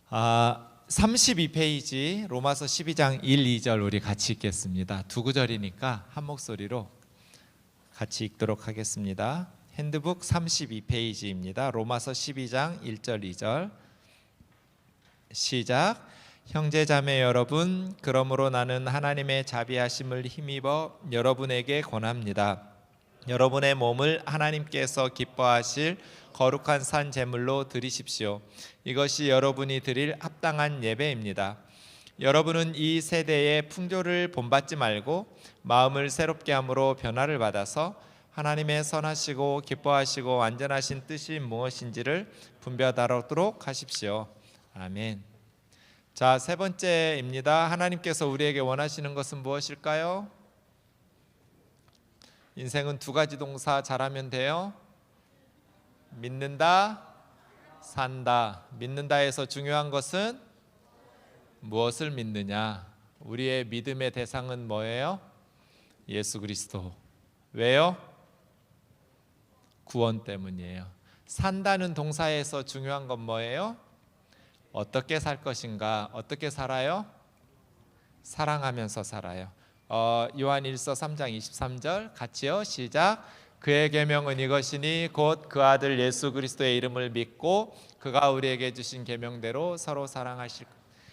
32페이지 로마서 12장 1, 2절 우리 같이 읽겠습니다. 두 구절이니까 한 목소리로 같이 읽도록 하겠습니다. 핸드북 32페이지입니다. 로마서 12장 1절 2절 시작. 형제자매 여러분, 그러므로 나는 하나님의 자비하심을 힘입어 여러분에게 권합니다. 여러분의 몸을 하나님께서 기뻐하실 거룩한 산 제물로 드리십시오. 이것이 여러분이 드릴 합당한 예배입니다. 여러분은 이 세대의 풍조를 본받지 말고 마음을 새롭게 함으로 변화를 받아서 하나님의 선하시고 기뻐하시고 완전하신 뜻이 무엇인지를 분별하도록 하십시오. 아멘. 자, 세 번째입니다. 하나님께서 우리에게 원하시는 것은 무엇일까요? 인생은 두 가지 동사 잘하면 돼요. 믿는다, 산다. 믿는다에서 중요한 것은 무엇을 믿느냐? 우리의 믿음의 대상은 뭐예요? 예수 그리스도. 왜요? 구원 때문이에요. 산다는 동사에서 중요한 건 뭐예요? 어떻게 살 것인가? 어떻게 살아요? 사랑하면서 살아요. 요한일서 3장 23절 같이요. 시작. 그의 계명은 이것이니 곧 그 아들 예수 그리스도의 이름을 믿고 그가 우리에게 주신 계명대로 서로 사랑하실.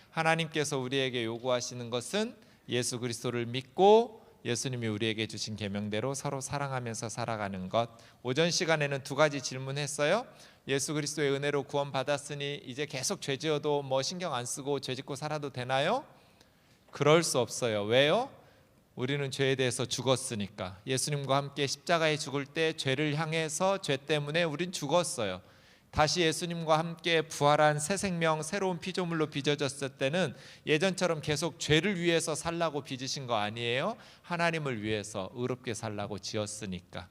하나님께서 우리에게 요구하시는 것은 예수 그리스도를 믿고 예수님이 우리에게 주신 계명대로 서로 사랑하면서 살아가는 것. 오전 시간에는 두 가지 질문했어요. 예수 그리스도의 은혜로 구원 받았으니 이제 계속 죄 지어도 신경 안 쓰고 죄 짓고 살아도 되나요? 그럴 수 없어요. 왜요? 우리는 죄에 대해서 죽었으니까. 예수님과 함께 십자가에 죽을 때 죄를 향해서 죄 때문에 우린 죽었어요. 다시 예수님과 함께 부활한 새 생명, 새로운 피조물로 빚어졌을 때는 예전처럼 계속 죄를 위해서 살라고 빚으신 거 아니에요? 하나님을 위해서 의롭게 살라고 지었으니까.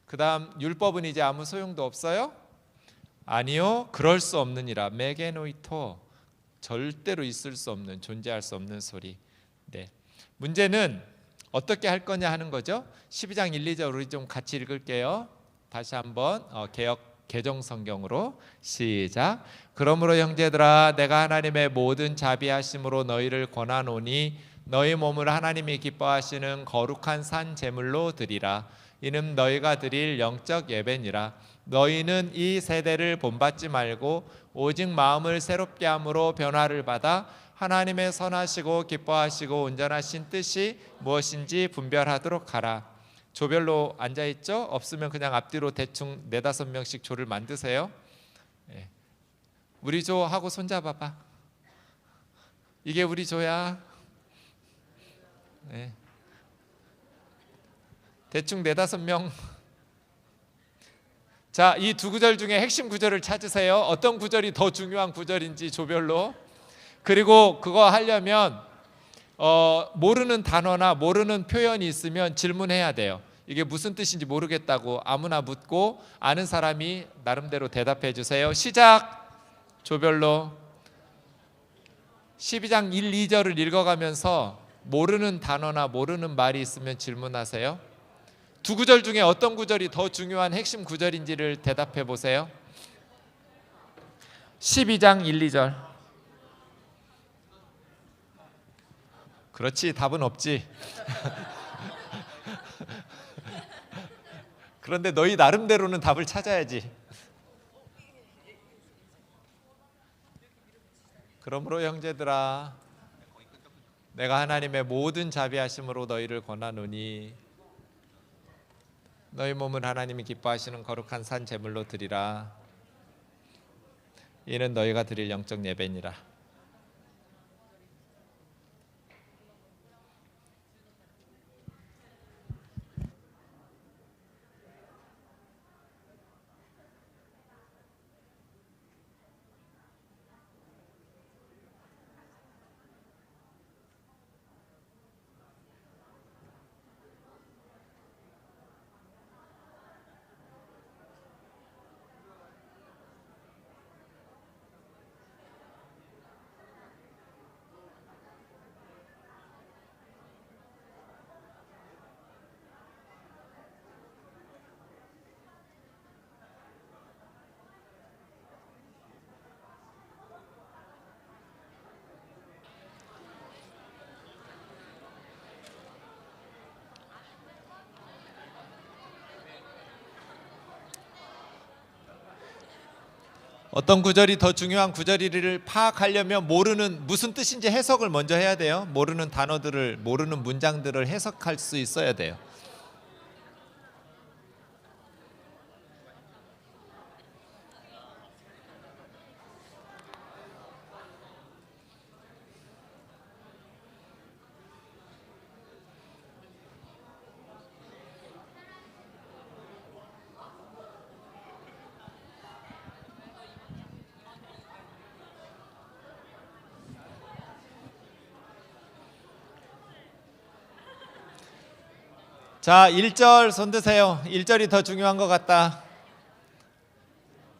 그 다음, 율법은 이제 아무 소용도 없어요? 아니요, 그럴 수 없느니라. 메게노이토, 절대로 있을 수 없는, 존재할 수 없는 소리. 네. 문제는 어떻게 할 거냐 하는 거죠. 12장 1, 2절 우리 좀 같이 읽을게요. 다시 한번 개정 성경으로 시작. 그러므로 형제들아, 내가 하나님의 모든 자비하심으로 너희를 권하노니 너희 몸을 하나님이 기뻐하시는 거룩한 산 제물로 드리라. 이는 너희가 드릴 영적 예배니라. 너희는 이 세대를 본받지 말고 오직 마음을 새롭게 함으로 변화를 받아 하나님의 선하시고 기뻐하시고 온전하신 뜻이 무엇인지 분별하도록 하라. 조별로 앉아있죠? 없으면 그냥 앞뒤로 대충 4-5명씩 조를 만드세요. 네. 우리 조 하고 손잡아봐. 이게 우리 조야. 네. 대충 4-5명. 자, 이 두 구절 중에 핵심 구절을 찾으세요. 어떤 구절이 더 중요한 구절인지 조별로. 그리고 그거 하려면 모르는 단어나 모르는 표현이 있으면 질문해야 돼요. 이게 무슨 뜻인지 모르겠다고 아무나 묻고 아는 사람이 나름대로 대답해 주세요. 시작. 조별로 12장 1, 2절을 읽어가면서 모르는 단어나 모르는 말이 있으면 질문하세요. 두 구절 중에 어떤 구절이 더 중요한 핵심 구절인지를 대답해 보세요. 12장 1, 2절. 그렇지, 답은 없지. 그런데 너희 나름대로는 답을 찾아야지. 그러므로 형제들아, 내가 하나님의 모든 자비하심으로 너희를 권하노니 너희 몸은 하나님이 기뻐하시는 거룩한 산 제물로 드리라. 이는 너희가 드릴 영적 예배니라. 어떤 구절이 더 중요한 구절이를 파악하려면 모르는 무슨 뜻인지 해석을 먼저 해야 돼요. 모르는 단어들을, 모르는 문장들을 해석할 수 있어야 돼요. 자, 1절 손 드세요. 1절이 더 중요한 것 같다.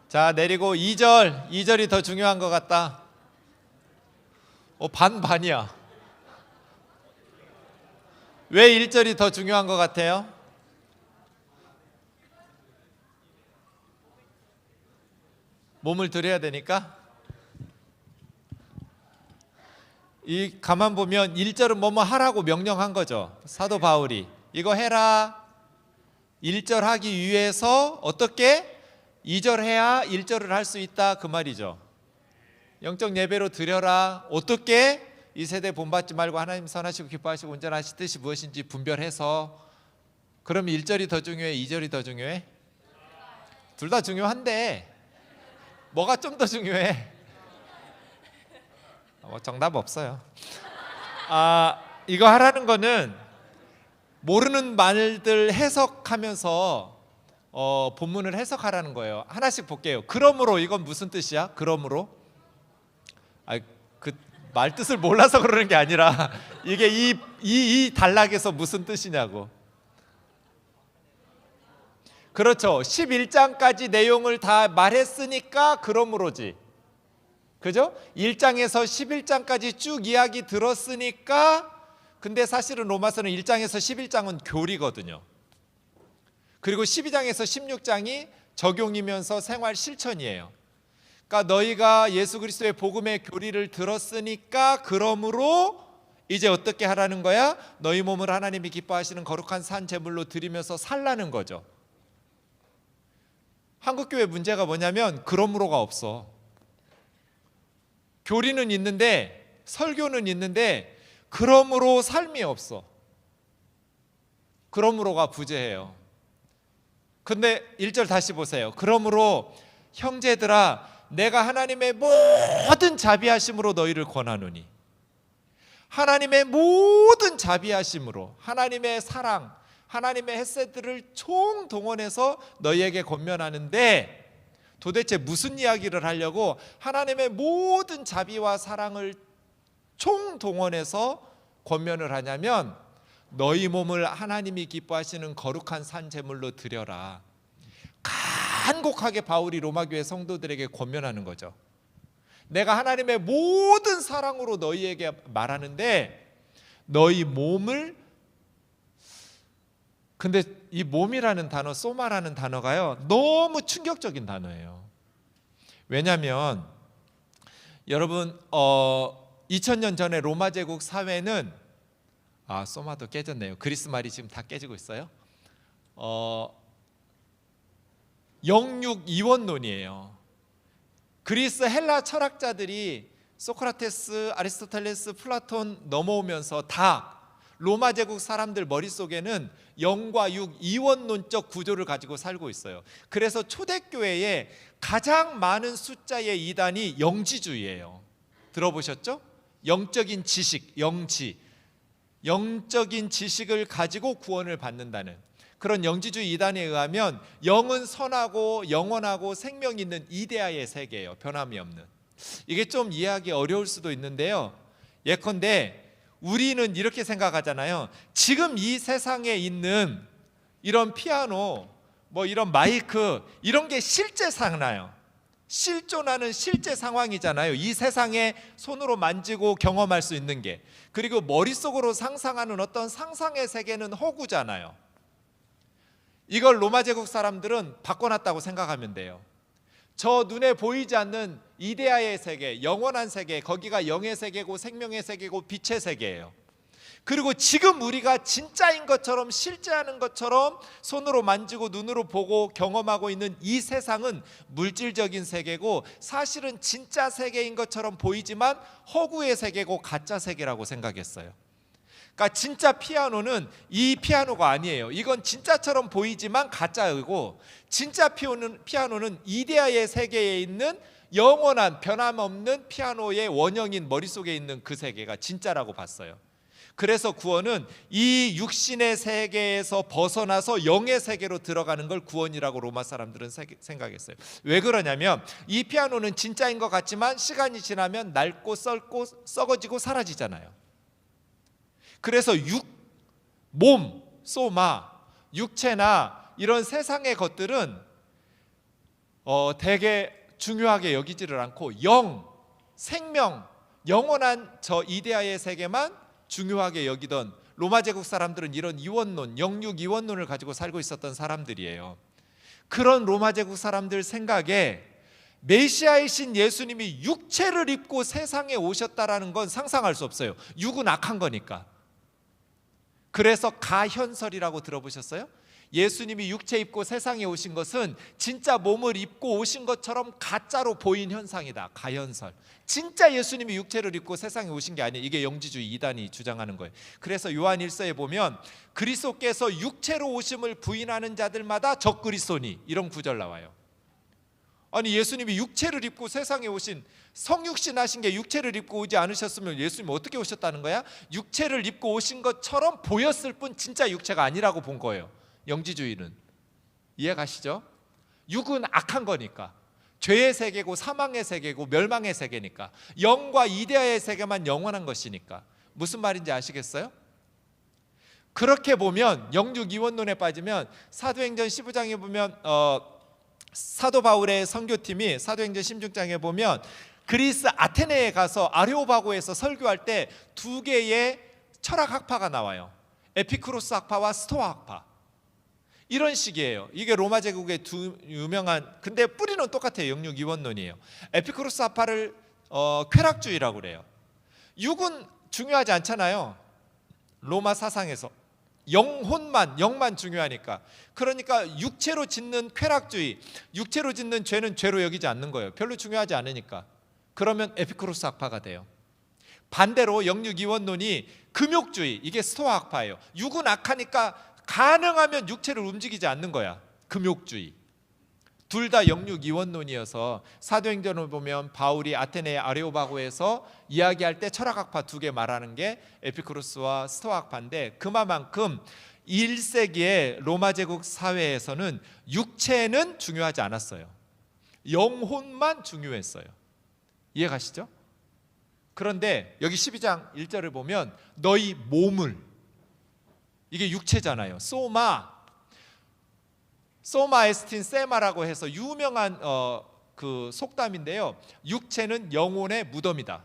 자, 내리고 2절이 더 중요한 것 같다. 반반이야. 왜 1절이 더 중요한 것 같아요? 몸을 들여야 되니까? 이 가만 보면 1절은 뭐뭐 하라고 명령한 거죠. 사도 바울이 이거 해라. 1절 하기 위해서 어떻게 2절 해야 1절을 할 수 있다 그 말이죠. 영적 예배로 드려라. 어떻게? 이 세대 본받지 말고 하나님 선하시고 기뻐하시고 온전하실 뜻이 무엇인지 분별해서. 그럼 1절이 더 중요해? 2절이 더 중요해? 둘 다 중요한데 뭐가 좀 더 중요해? 정답 없어요. 이거 하라는 거는 모르는 말들 해석하면서 본문을 해석하라는 거예요. 하나씩 볼게요. 그러므로 이건 무슨 뜻이야? 그러므로 그 말 뜻을 몰라서 그러는 게 아니라 이게 이 단락에서 무슨 뜻이냐고. 그렇죠. 11장까지 내용을 다 말했으니까 그러므로지. 그죠? 1장에서 11장까지 쭉 이야기 들었으니까. 근데 사실은 로마서는 1장에서 11장은 교리거든요. 그리고 12장에서 16장이 적용이면서 생활 실천이에요. 그러니까 너희가 예수 그리스도의 복음의 교리를 들었으니까 그러므로 이제 어떻게 하라는 거야? 너희 몸을 하나님이 기뻐하시는 거룩한 산 제물로 드리면서 살라는 거죠. 한국교회 문제가 뭐냐면 그러므로가 없어. 교리는 있는데 설교는 있는데 그러므로 삶이 없어. 그러므로가 부재해요. 근데 1절 다시 보세요. 그러므로 형제들아 내가 하나님의 모든 자비하심으로 너희를 권하노니. 하나님의 모든 자비하심으로 하나님의 사랑, 하나님의 헤세드를 총동원해서 너희에게 권면하는데 도대체 무슨 이야기를 하려고 하나님의 모든 자비와 사랑을 총동원해서 권면을 하냐면 너희 몸을 하나님이 기뻐하시는 거룩한 산 제물로 드려라. 간곡하게 바울이 로마교회 성도들에게 권면하는 거죠. 내가 하나님의 모든 사랑으로 너희에게 말하는데 너희 몸을, 근데 이 몸이라는 단어, 소마라는 단어가요 너무 충격적인 단어예요. 왜냐하면 여러분 2000년 전에 로마 제국 사회는 소마도 깨졌네요. 그리스 말이 지금 다 깨지고 있어요. 영육 이원론이에요. 그리스 헬라 철학자들이 소크라테스, 아리스토텔레스, 플라톤 넘어오면서 다 로마 제국 사람들 머릿속에는 영과 육 이원론적 구조를 가지고 살고 있어요. 그래서 초대교회에 가장 많은 숫자의 이단이 영지주의예요. 들어보셨죠? 영적인 지식, 영적인 지식을 가지고 구원을 받는다는 그런 영지주의 이단에 의하면 영은 선하고 영원하고 생명 있는 이데아의 세계예요. 변함이 없는. 이게 좀 이해하기 어려울 수도 있는데요. 예컨대 우리는 이렇게 생각하잖아요. 지금 이 세상에 있는 이런 피아노, 이런 마이크, 이런 게 실제 상나요. 실존하는 실제 상황이잖아요. 이 세상에 손으로 만지고 경험할 수 있는 게. 그리고 머릿속으로 상상하는 어떤 상상의 세계는 허구잖아요. 이걸 로마 제국 사람들은 바꿔놨다고 생각하면 돼요. 저 눈에 보이지 않는 이데아의 세계, 영원한 세계, 거기가 영의 세계고 생명의 세계고 빛의 세계예요. 그리고 지금 우리가 진짜인 것처럼 실제하는 것처럼 손으로 만지고 눈으로 보고 경험하고 있는 이 세상은 물질적인 세계고 사실은 진짜 세계인 것처럼 보이지만 허구의 세계고 가짜 세계라고 생각했어요. 그러니까 진짜 피아노는 이 피아노가 아니에요. 이건 진짜처럼 보이지만 가짜이고, 진짜 피아노는 이데아의 세계에 있는 영원한 변함없는 피아노의 원형인 머릿속에 있는 그 세계가 진짜라고 봤어요. 그래서 구원은 이 육신의 세계에서 벗어나서 영의 세계로 들어가는 걸 구원이라고 로마 사람들은 생각했어요. 왜 그러냐면 이 피아노는 진짜인 것 같지만 시간이 지나면 낡고 썩고 썩어지고 사라지잖아요. 그래서 몸, 소마, 육체나 이런 세상의 것들은 되게 중요하게 여기지를 않고 생명, 영원한 저 이데아의 세계만 중요하게 여기던 로마 제국 사람들은 이런 이원론, 영육 이원론을 가지고 살고 있었던 사람들이에요. 그런 로마 제국 사람들 생각에 메시아이신 예수님이 육체를 입고 세상에 오셨다라는 건 상상할 수 없어요. 육은 악한 거니까. 그래서 가현설이라고 들어보셨어요? 예수님이 육체 입고 세상에 오신 것은 진짜 몸을 입고 오신 것처럼 가짜로 보인 현상이다. 가현설. 진짜 예수님이 육체를 입고 세상에 오신 게 아니에요. 이게 영지주의 이단이 주장하는 거예요. 그래서 요한 1서에 보면 그리스도께서 육체로 오심을 부인하는 자들마다 적그리스도니, 이런 구절 나와요. 아니, 예수님이 육체를 입고 세상에 오신, 성육신 하신 게 육체를 입고 오지 않으셨으면 예수님이 어떻게 오셨다는 거야? 육체를 입고 오신 것처럼 보였을 뿐 진짜 육체가 아니라고 본 거예요. 영지주의는. 이해가시죠? 육은 악한 거니까, 죄의 세계고 사망의 세계고 멸망의 세계니까, 영과 이데아의 세계만 영원한 것이니까. 무슨 말인지 아시겠어요? 그렇게 보면, 영육 이원론에 빠지면 사도행전 15장에 보면 사도 바울의 선교팀이 사도행전 16장에 보면 그리스 아테네에 가서 아레오바고에서 설교할 때 두 개의 철학 학파가 나와요. 에피쿠로스 학파와 스토아 학파. 이런 식이에요. 이게 로마 제국의 두 유명한, 근데 뿌리는 똑같아요. 영육 이원론이에요. 에피쿠로스 학파를 쾌락주의라고 그래요. 육은 중요하지 않잖아요. 로마 사상에서 영만 중요하니까. 그러니까 육체로 짓는 쾌락주의, 육체로 짓는 죄는 죄로 여기지 않는 거예요. 별로 중요하지 않으니까. 그러면 에피쿠로스 학파가 돼요. 반대로 영육 이원론이 금욕주의, 이게 스토아 학파예요. 육은 악하니까 가능하면 육체를 움직이지 않는 거야. 금욕주의. 둘 다 영육 이원론이어서 사도행전을 보면 바울이 아테네 아레오바고에서 이야기할 때 철학학파 두 개 말하는 게 에피쿠로스와 스토아학파인데, 그만큼 1세기의 로마 제국 사회에서는 육체는 중요하지 않았어요. 영혼만 중요했어요. 이해가시죠? 그런데 여기 12장 1절을 보면 너희 몸을, 이게 육체잖아요. 소마 에스틴 세마라고 해서 유명한 그 속담인데요. 육체는 영혼의 무덤이다.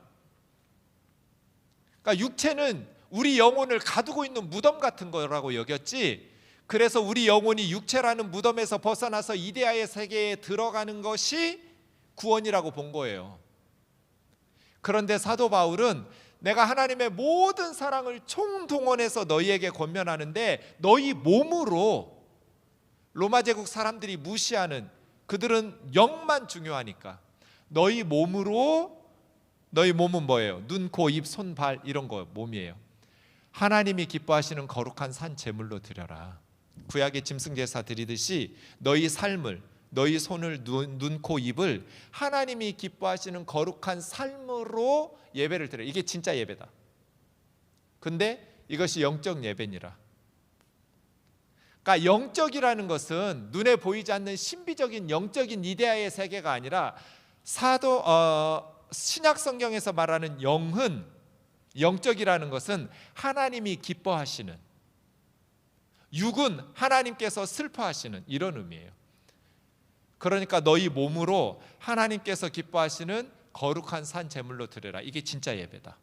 그러니까 육체는 우리 영혼을 가두고 있는 무덤 같은 거라고 여겼지, 그래서 우리 영혼이 육체라는 무덤에서 벗어나서 이데아의 세계에 들어가는 것이 구원이라고 본 거예요. 그런데 사도 바울은 내가 하나님의 모든 사랑을 총동원해서 너희에게 권면하는데 너희 몸으로, 로마 제국 사람들이 무시하는, 그들은 영만 중요하니까 너희 몸으로, 너희 몸은 뭐예요? 눈, 코, 입, 손, 발, 이런 거 몸이에요. 하나님이 기뻐하시는 거룩한 산 제물로 드려라. 구약의 짐승 제사 드리듯이 너희 삶을, 너희 손을, 눈, 코, 입을 하나님이 기뻐하시는 거룩한 삶으로 예배를 드려. 이게 진짜 예배다. 근데 이것이 영적 예배니라. 그러니까 영적이라는 것은 눈에 보이지 않는 신비적인 영적인 이데아의 세계가 아니라 신약 성경에서 말하는 영은, 영적이라는 것은 하나님이 기뻐하시는, 육은 하나님께서 슬퍼하시는, 이런 의미예요. 그러니까 너희 몸으로 하나님께서 기뻐하시는 거룩한 산 제물로 드려라. 이게 진짜 예배다.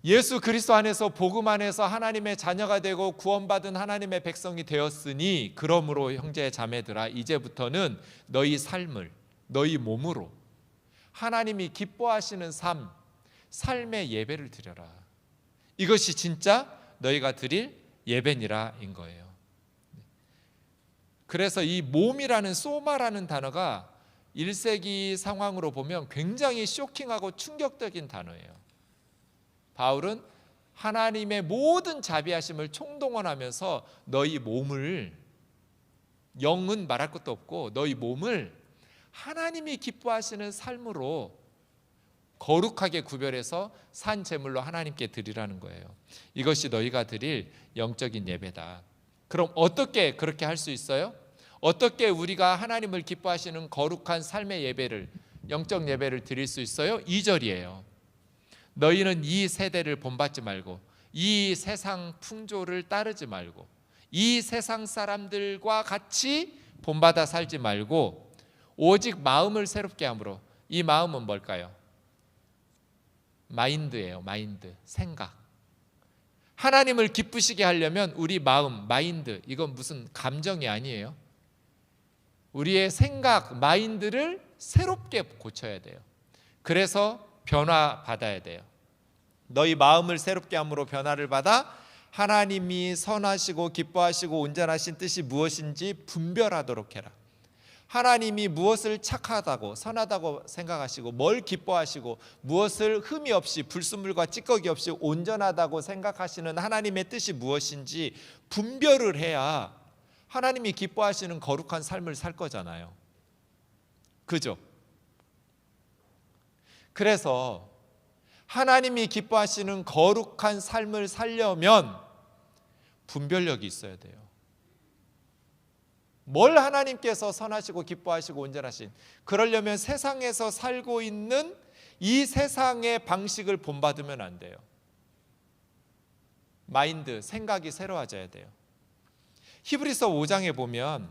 예수 그리스도 안에서, 복음 안에서 하나님의 자녀가 되고 구원받은 하나님의 백성이 되었으니, 그러므로 형제 자매들아, 이제부터는 너희 삶을, 너희 몸으로 하나님이 기뻐하시는 삶, 삶의 예배를 드려라. 이것이 진짜 너희가 드릴 예배니라인 거예요. 그래서 이 몸이라는 소마라는 단어가 1세기 상황으로 보면 굉장히 쇼킹하고 충격적인 단어예요. 바울은 하나님의 모든 자비하심을 총동원하면서 너희 몸을, 영은 말할 것도 없고 너희 몸을 하나님이 기뻐하시는 삶으로 거룩하게 구별해서 산 제물로 하나님께 드리라는 거예요. 이것이 너희가 드릴 영적인 예배다. 그럼 어떻게 그렇게 할 수 있어요? 어떻게 우리가 하나님을 기뻐하시는 거룩한 삶의 예배를, 영적 예배를 드릴 수 있어요? 2절이에요. 너희는 이 세대를 본받지 말고 이 세상 풍조를 따르지 말고 이 세상 사람들과 같이 본받아 살지 말고 오직 마음을 새롭게 함으로. 이 마음은 뭘까요? 마인드예요. 마인드, 생각. 하나님을 기쁘시게 하려면 우리 마음, 마인드, 이건 무슨 감정이 아니에요. 우리의 생각, 마인드를 새롭게 고쳐야 돼요. 그래서 변화받아야 돼요. 너희 마음을 새롭게 함으로 변화를 받아 하나님이 선하시고 기뻐하시고 온전하신 뜻이 무엇인지 분별하도록 해라. 하나님이 무엇을 착하다고 선하다고 생각하시고 뭘 기뻐하시고 무엇을 흠이 없이 불순물과 찌꺼기 없이 온전하다고 생각하시는 하나님의 뜻이 무엇인지 분별을 해야 하나님이 기뻐하시는 거룩한 삶을 살 거잖아요. 그죠? 그래서 하나님이 기뻐하시는 거룩한 삶을 살려면 분별력이 있어야 돼요. 뭘 하나님께서 선하시고 기뻐하시고 온전하신, 그러려면 세상에서 살고 있는 이 세상의 방식을 본받으면 안 돼요. 마인드, 생각이 새로워져야 돼요. 히브리서 5장에 보면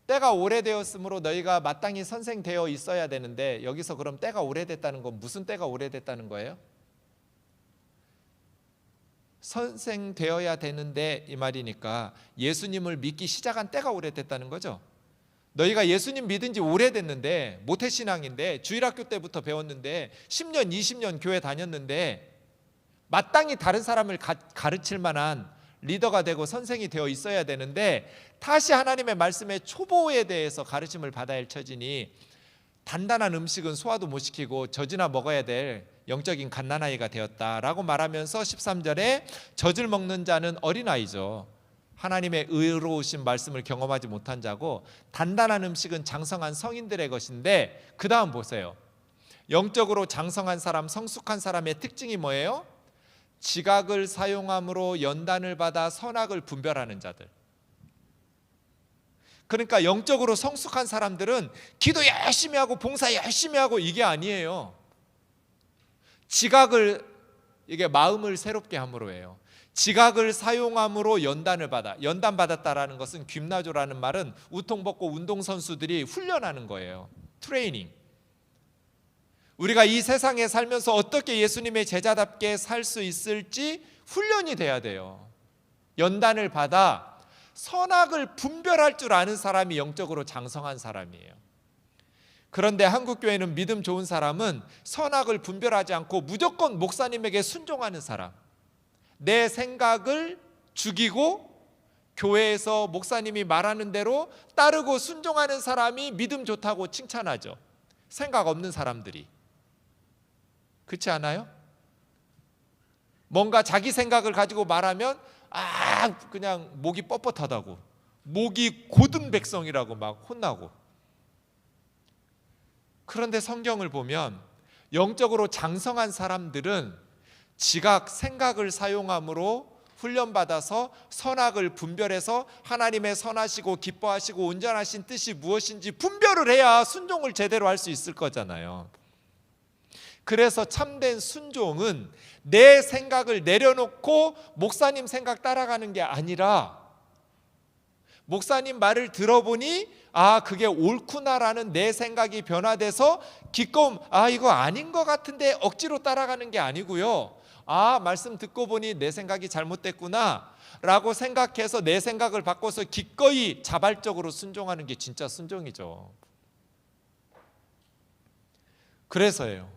때가 오래되었으므로 너희가 마땅히 선생되어 있어야 되는데, 여기서 그럼 때가 오래됐다는 건 무슨 때가 오래됐다는 거예요? 선생되어야 되는데 이 말이니까 예수님을 믿기 시작한 때가 오래됐다는 거죠. 너희가 예수님 믿은 지 오래됐는데, 모태신앙인데 주일학교 때부터 배웠는데 10년 20년 교회 다녔는데 마땅히 다른 사람을 가르칠 만한 리더가 되고 선생이 되어 있어야 되는데 다시 하나님의 말씀의 초보에 대해서 가르침을 받아야 할 처지니 단단한 음식은 소화도 못 시키고 젖이나 먹어야 될 영적인 갓난아이가 되었다라고 말하면서 13절에 젖을 먹는 자는 어린아이죠. 하나님의 의로우신 말씀을 경험하지 못한 자고 단단한 음식은 장성한 성인들의 것인데, 그 다음 보세요. 영적으로 장성한 사람, 성숙한 사람의 특징이 뭐예요? 지각을 사용함으로 연단을 받아 선악을 분별하는 자들. 그러니까 영적으로 성숙한 사람들은 기도 열심히 하고 봉사 열심히 하고 이게 아니에요. 지각을, 이게 마음을 새롭게 함으로 해요. 지각을 사용함으로 연단을 받아. 연단 받았다라는 것은 김나조라는 말은 우통 벗고 운동선수들이 훈련하는 거예요. 트레이닝. 우리가 이 세상에 살면서 어떻게 예수님의 제자답게 살 수 있을지 훈련이 돼야 돼요. 연단을 받아 선악을 분별할 줄 아는 사람이 영적으로 장성한 사람이에요. 그런데 한국교회는 믿음 좋은 사람은 선악을 분별하지 않고 무조건 목사님에게 순종하는 사람, 내 생각을 죽이고 교회에서 목사님이 말하는 대로 따르고 순종하는 사람이 믿음 좋다고 칭찬하죠. 생각 없는 사람들이. 그렇지 않아요? 뭔가 자기 생각을 가지고 말하면 그냥 목이 뻣뻣하다고, 목이 고든 백성이라고 막 혼나고. 그런데 성경을 보면 영적으로 장성한 사람들은 지각, 생각을 사용함으로 훈련받아서 선악을 분별해서 하나님의 선하시고 기뻐하시고 온전하신 뜻이 무엇인지 분별을 해야 순종을 제대로 할 수 있을 거잖아요. 그래서 참된 순종은 내 생각을 내려놓고 목사님 생각 따라가는 게 아니라, 목사님 말을 들어보니 그게 옳구나라는 내 생각이 변화돼서 기꺼움, 이거 아닌 것 같은데 억지로 따라가는 게 아니고요, 말씀 듣고 보니 내 생각이 잘못됐구나 라고 생각해서 내 생각을 바꿔서 기꺼이 자발적으로 순종하는 게 진짜 순종이죠. 그래서예요,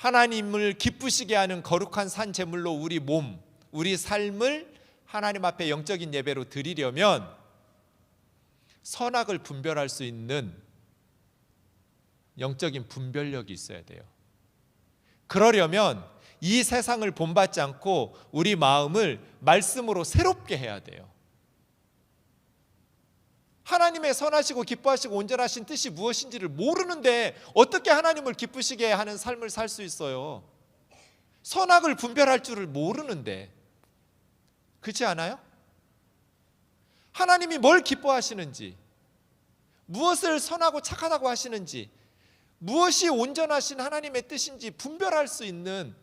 하나님을 기쁘시게 하는 거룩한 산 제물로 우리 몸, 우리 삶을 하나님 앞에 영적인 예배로 드리려면 선악을 분별할 수 있는 영적인 분별력이 있어야 돼요. 그러려면 이 세상을 본받지 않고 우리 마음을 말씀으로 새롭게 해야 돼요. 하나님의 선하시고 기뻐하시고 온전하신 뜻이 무엇인지를 모르는데 어떻게 하나님을 기쁘시게 하는 삶을 살 수 있어요? 선악을 분별할 줄을 모르는데. 그렇지 않아요? 하나님이 뭘 기뻐하시는지, 무엇을 선하고 착하다고 하시는지, 무엇이 온전하신 하나님의 뜻인지 분별할 수 있는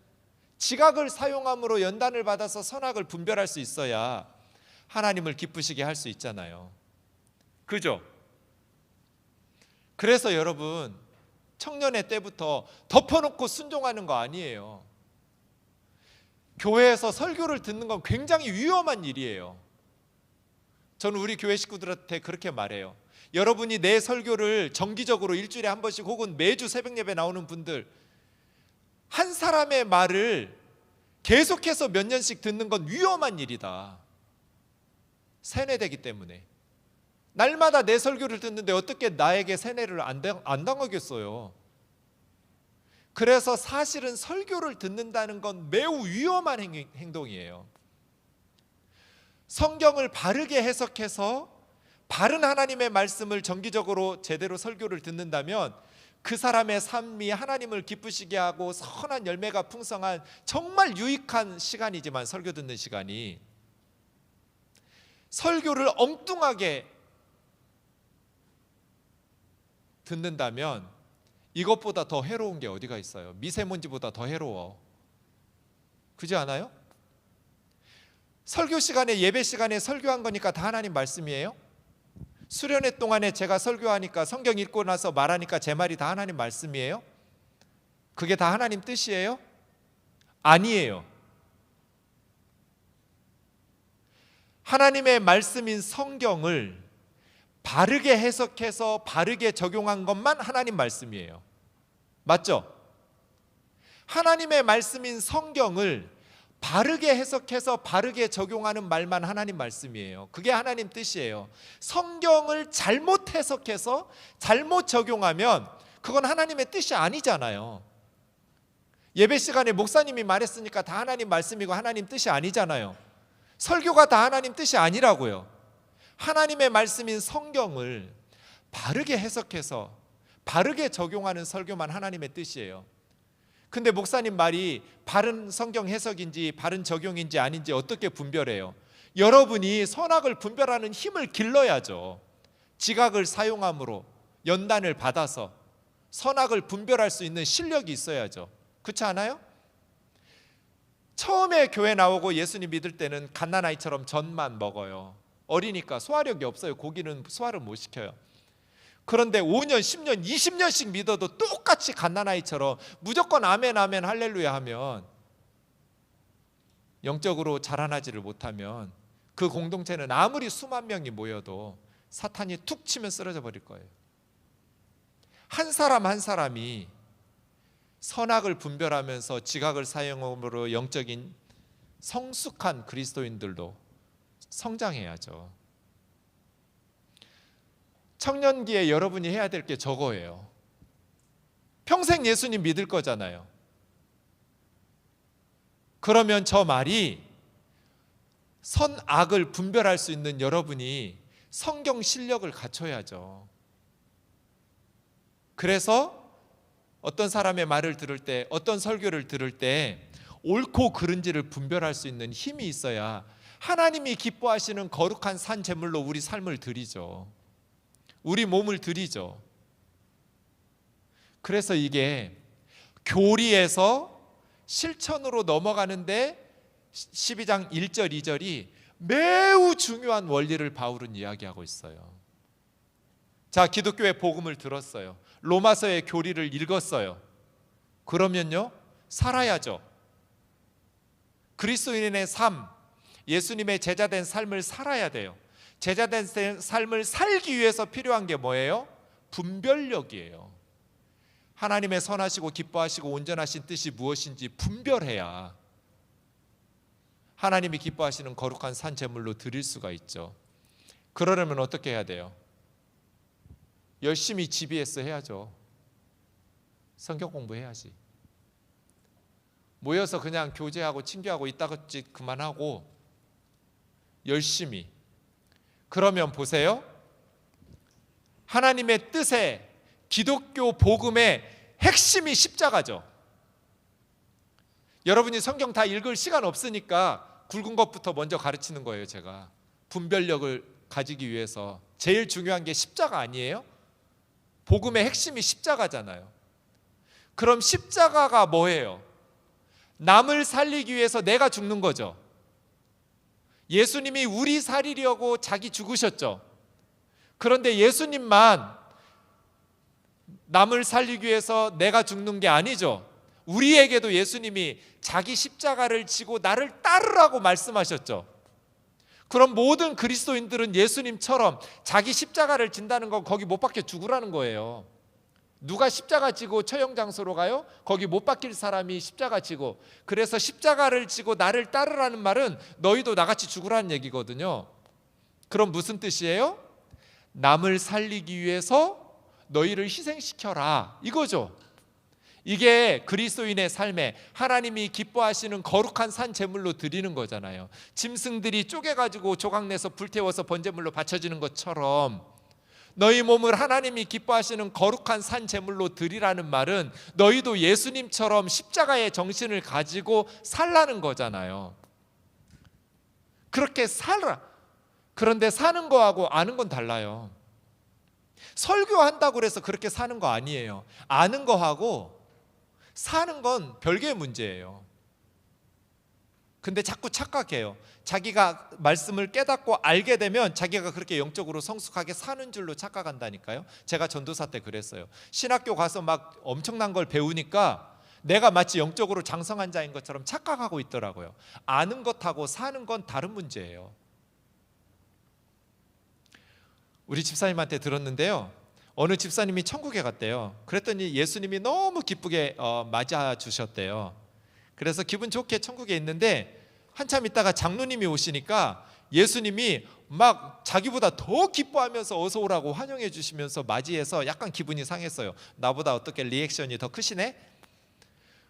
지각을 사용함으로 연단을 받아서 선악을 분별할 수 있어야 하나님을 기쁘시게 할 수 있잖아요. 그죠? 그래서 여러분, 청년의 때부터 덮어놓고 순종하는 거 아니에요. 교회에서 설교를 듣는 건 굉장히 위험한 일이에요. 저는 우리 교회 식구들한테 그렇게 말해요. 여러분이 내 설교를 정기적으로 일주일에 한 번씩 혹은 매주 새벽 예배 나오는 분들, 한 사람의 말을 계속해서 몇 년씩 듣는 건 위험한 일이다. 세뇌되기 때문에. 날마다 내 설교를 듣는데 어떻게 나에게 세뇌를 안 당하겠어요? 그래서 사실은 설교를 듣는다는 건 매우 위험한 행동이에요. 성경을 바르게 해석해서 바른 하나님의 말씀을 정기적으로 제대로 설교를 듣는다면 그 사람의 삶이 하나님을 기쁘시게 하고 선한 열매가 풍성한 정말 유익한 시간이지만, 설교 듣는 시간이, 설교를 엉뚱하게 듣는다면 이것보다 더 해로운 게 어디가 있어요? 미세먼지보다 더 해로워. 그렇지 않아요? 설교 시간에, 예배 시간에 설교한 거니까 다 하나님 말씀이에요? 수련회 동안에 제가 설교하니까, 성경 읽고 나서 말하니까 제 말이 다 하나님 말씀이에요? 그게 다 하나님 뜻이에요? 아니에요. 하나님의 말씀인 성경을 바르게 해석해서 바르게 적용한 것만 하나님 말씀이에요. 맞죠? 하나님의 말씀인 성경을 바르게 해석해서 바르게 적용하는 말만 하나님 말씀이에요. 그게 하나님 뜻이에요. 성경을 잘못 해석해서 잘못 적용하면 그건 하나님의 뜻이 아니잖아요. 예배 시간에 목사님이 말했으니까 다 하나님 말씀이고 하나님 뜻이 아니잖아요. 설교가 다 하나님 뜻이 아니라고요. 하나님의 말씀인 성경을 바르게 해석해서 바르게 적용하는 설교만 하나님의 뜻이에요. 근데 목사님 말이 바른 성경 해석인지 바른 적용인지 아닌지 어떻게 분별해요? 여러분이 선악을 분별하는 힘을 길러야죠. 지각을 사용함으로 연단을 받아서 선악을 분별할 수 있는 실력이 있어야죠. 그렇지 않아요? 처음에 교회 나오고 예수님 믿을 때는 갓난아이처럼 젖만 먹어요. 어리니까 소화력이 없어요. 고기는 소화를 못 시켜요. 그런데 5년, 10년, 20년씩 믿어도 똑같이 갓난아이처럼 무조건 아멘 아멘 할렐루야 하면, 영적으로 자라나지를 못하면 그 공동체는 아무리 수만 명이 모여도 사탄이 툭 치면 쓰러져 버릴 거예요. 한 사람 한 사람이 선악을 분별하면서 지각을 사용함으로 영적인 성숙한 그리스도인들도 성장해야죠. 청년기에 여러분이 해야 될 게 저거예요. 평생 예수님 믿을 거잖아요. 그러면 저 말이 선악을 분별할 수 있는 여러분이 성경 실력을 갖춰야죠. 그래서 어떤 사람의 말을 들을 때, 어떤 설교를 들을 때 옳고 그른지를 분별할 수 있는 힘이 있어야 하나님이 기뻐하시는 거룩한 산 제물로 우리 삶을 드리죠. 우리 몸을 드리죠. 그래서 이게 교리에서 실천으로 넘어가는데 12장 1절 2절이 매우 중요한 원리를 바울은 이야기하고 있어요. 자, 기독교의 복음을 들었어요. 로마서의 교리를 읽었어요. 그러면요, 살아야죠. 그리스도인의 삶, 예수님의 제자된 삶을 살아야 돼요. 제자된 삶을 살기 위해서 필요한 게 뭐예요? 분별력이에요. 하나님의 선하시고 기뻐하시고 온전하신 뜻이 무엇인지 분별해야 하나님이 기뻐하시는 거룩한 산 제물로 드릴 수가 있죠. 그러려면 어떻게 해야 돼요? 열심히 GBS 해야죠. 성경 공부해야지. 모여서 그냥 교제하고 친교하고 이따같이 그만하고 열심히. 그러면 보세요. 하나님의 뜻에 기독교 복음의 핵심이 십자가죠. 여러분이 성경 다 읽을 시간 없으니까 굵은 것부터 먼저 가르치는 거예요. 제가 분별력을 가지기 위해서. 제일 중요한 게 십자가 아니에요? 복음의 핵심이 십자가잖아요. 그럼 십자가가 뭐예요? 남을 살리기 위해서 내가 죽는 거죠. 예수님이 우리 살리려고 자기 죽으셨죠. 그런데 예수님만 남을 살리기 위해서 내가 죽는 게 아니죠. 우리에게도 예수님이 자기 십자가를 지고 나를 따르라고 말씀하셨죠. 그럼 모든 그리스도인들은 예수님처럼 자기 십자가를 진다는 건 거기 못 박혀 죽으라는 거예요. 누가 십자가 지고 처형장소로 가요? 거기 못 박힐 사람이 십자가 지고. 그래서 십자가를 지고 나를 따르라는 말은 너희도 나같이 죽으라는 얘기거든요. 그럼 무슨 뜻이에요? 남을 살리기 위해서 너희를 희생시켜라, 이거죠. 이게 그리스도인의 삶에 하나님이 기뻐하시는 거룩한 산 제물로 드리는 거잖아요. 짐승들이 쪼개가지고 조각내서 불태워서 번제물로 바쳐지는 것처럼 너희 몸을 하나님이 기뻐하시는 거룩한 산 제물로 드리라는 말은 너희도 예수님처럼 십자가의 정신을 가지고 살라는 거잖아요. 그렇게 살아. 그런데 사는 거하고 아는 건 달라요. 설교한다고 해서 그렇게 사는 거 아니에요. 아는 거하고 사는 건 별개의 문제예요. 근데 자꾸 착각해요. 자기가 말씀을 깨닫고 알게 되면 자기가 그렇게 영적으로 성숙하게 사는 줄로 착각한다니까요. 제가 전도사 때 그랬어요. 신학교 가서 막 엄청난 걸 배우니까 내가 마치 영적으로 장성한 자인 것처럼 착각하고 있더라고요. 아는 것하고 사는 건 다른 문제예요. 우리 집사님한테 들었는데요. 어느 집사님이 천국에 갔대요. 그랬더니 예수님이 너무 기쁘게 맞아 주셨대요. 그래서 기분 좋게 천국에 있는데 한참 있다가 장로님이 오시니까 예수님이 막 자기보다 더 기뻐하면서 어서 오라고 환영해 주시면서 맞이해서 약간 기분이 상했어요. 나보다 어떻게 리액션이 더 크시네?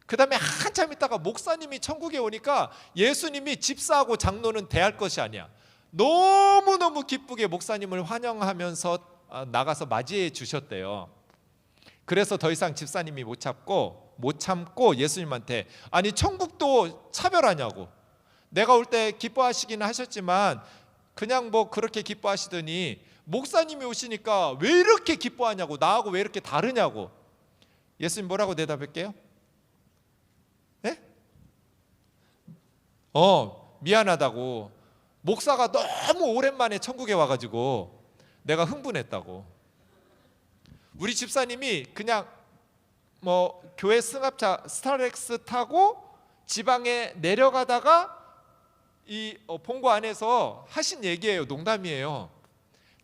그 다음에 한참 있다가 목사님이 천국에 오니까 예수님이 집사하고 장로는 대할 것이 아니야. 너무너무 기쁘게 목사님을 환영하면서 나가서 맞이해 주셨대요. 그래서 더 이상 집사님이 못 참고 예수님한테, 아니 천국도 차별하냐고. 내가 올 때 기뻐하시기는 하셨지만 그냥 뭐 그렇게 기뻐하시더니 목사님이 오시니까 왜 이렇게 기뻐하냐고, 나하고 왜 이렇게 다르냐고. 예수님 뭐라고 대답할게요? 네? 미안하다고. 목사가 너무 오랜만에 천국에 와가지고 내가 흥분했다고. 우리 집사님이 그냥 뭐 교회 승합차 스타렉스 타고 지방에 내려가다가 이 본고 안에서 하신 얘기예요. 농담이에요.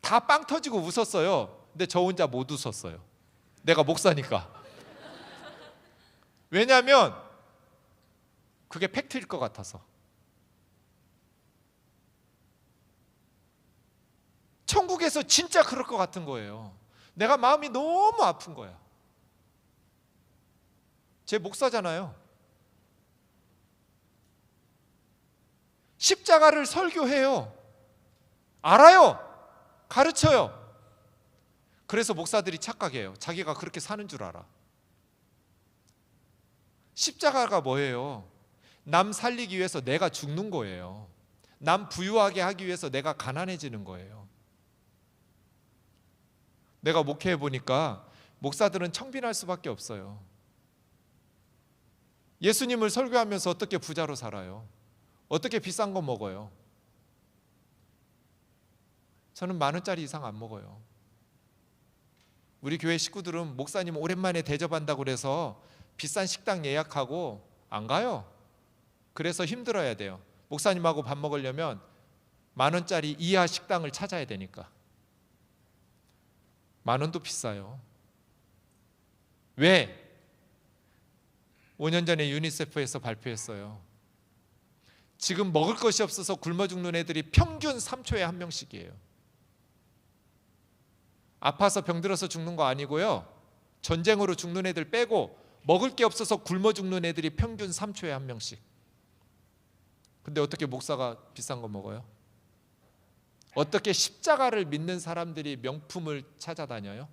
다 빵 터지고 웃었어요. 근데 저 혼자 못 웃었어요. 내가 목사니까. 왜냐하면 그게 팩트일 것 같아서. 천국에서 진짜 그럴 것 같은 거예요. 내가 마음이 너무 아픈 거야. 제 목사잖아요. 십자가를 설교해요. 알아요. 가르쳐요. 그래서 목사들이 착각해요. 자기가 그렇게 사는 줄 알아. 십자가가 뭐예요? 남 살리기 위해서 내가 죽는 거예요. 남 부유하게 하기 위해서 내가 가난해지는 거예요. 내가 목회해 보니까 목사들은 청빈할 수밖에 없어요. 예수님을 설교하면서 어떻게 부자로 살아요? 어떻게 비싼 거 먹어요? 저는 10,000원짜리 이상 안 먹어요. 우리 교회 식구들은 목사님 오랜만에 대접한다고 그래서 비싼 식당 예약하고 안 가요. 그래서 힘들어야 돼요. 목사님하고 밥 먹으려면 10,000원짜리 이하 식당을 찾아야 되니까. 10,000원도 비싸요. 왜? 5년 전에 유니세프에서 발표했어요. 지금 먹을 것이 없어서 굶어 죽는 애들이 평균 3초에 한 명씩이에요. 아파서 병들어서 죽는 거 아니고요, 전쟁으로 죽는 애들 빼고 먹을 게 없어서 굶어 죽는 애들이 평균 3초에 한 명씩. 근데 어떻게 목사가 비싼 거 먹어요? 어떻게 십자가를 믿는 사람들이 명품을 찾아다녀요?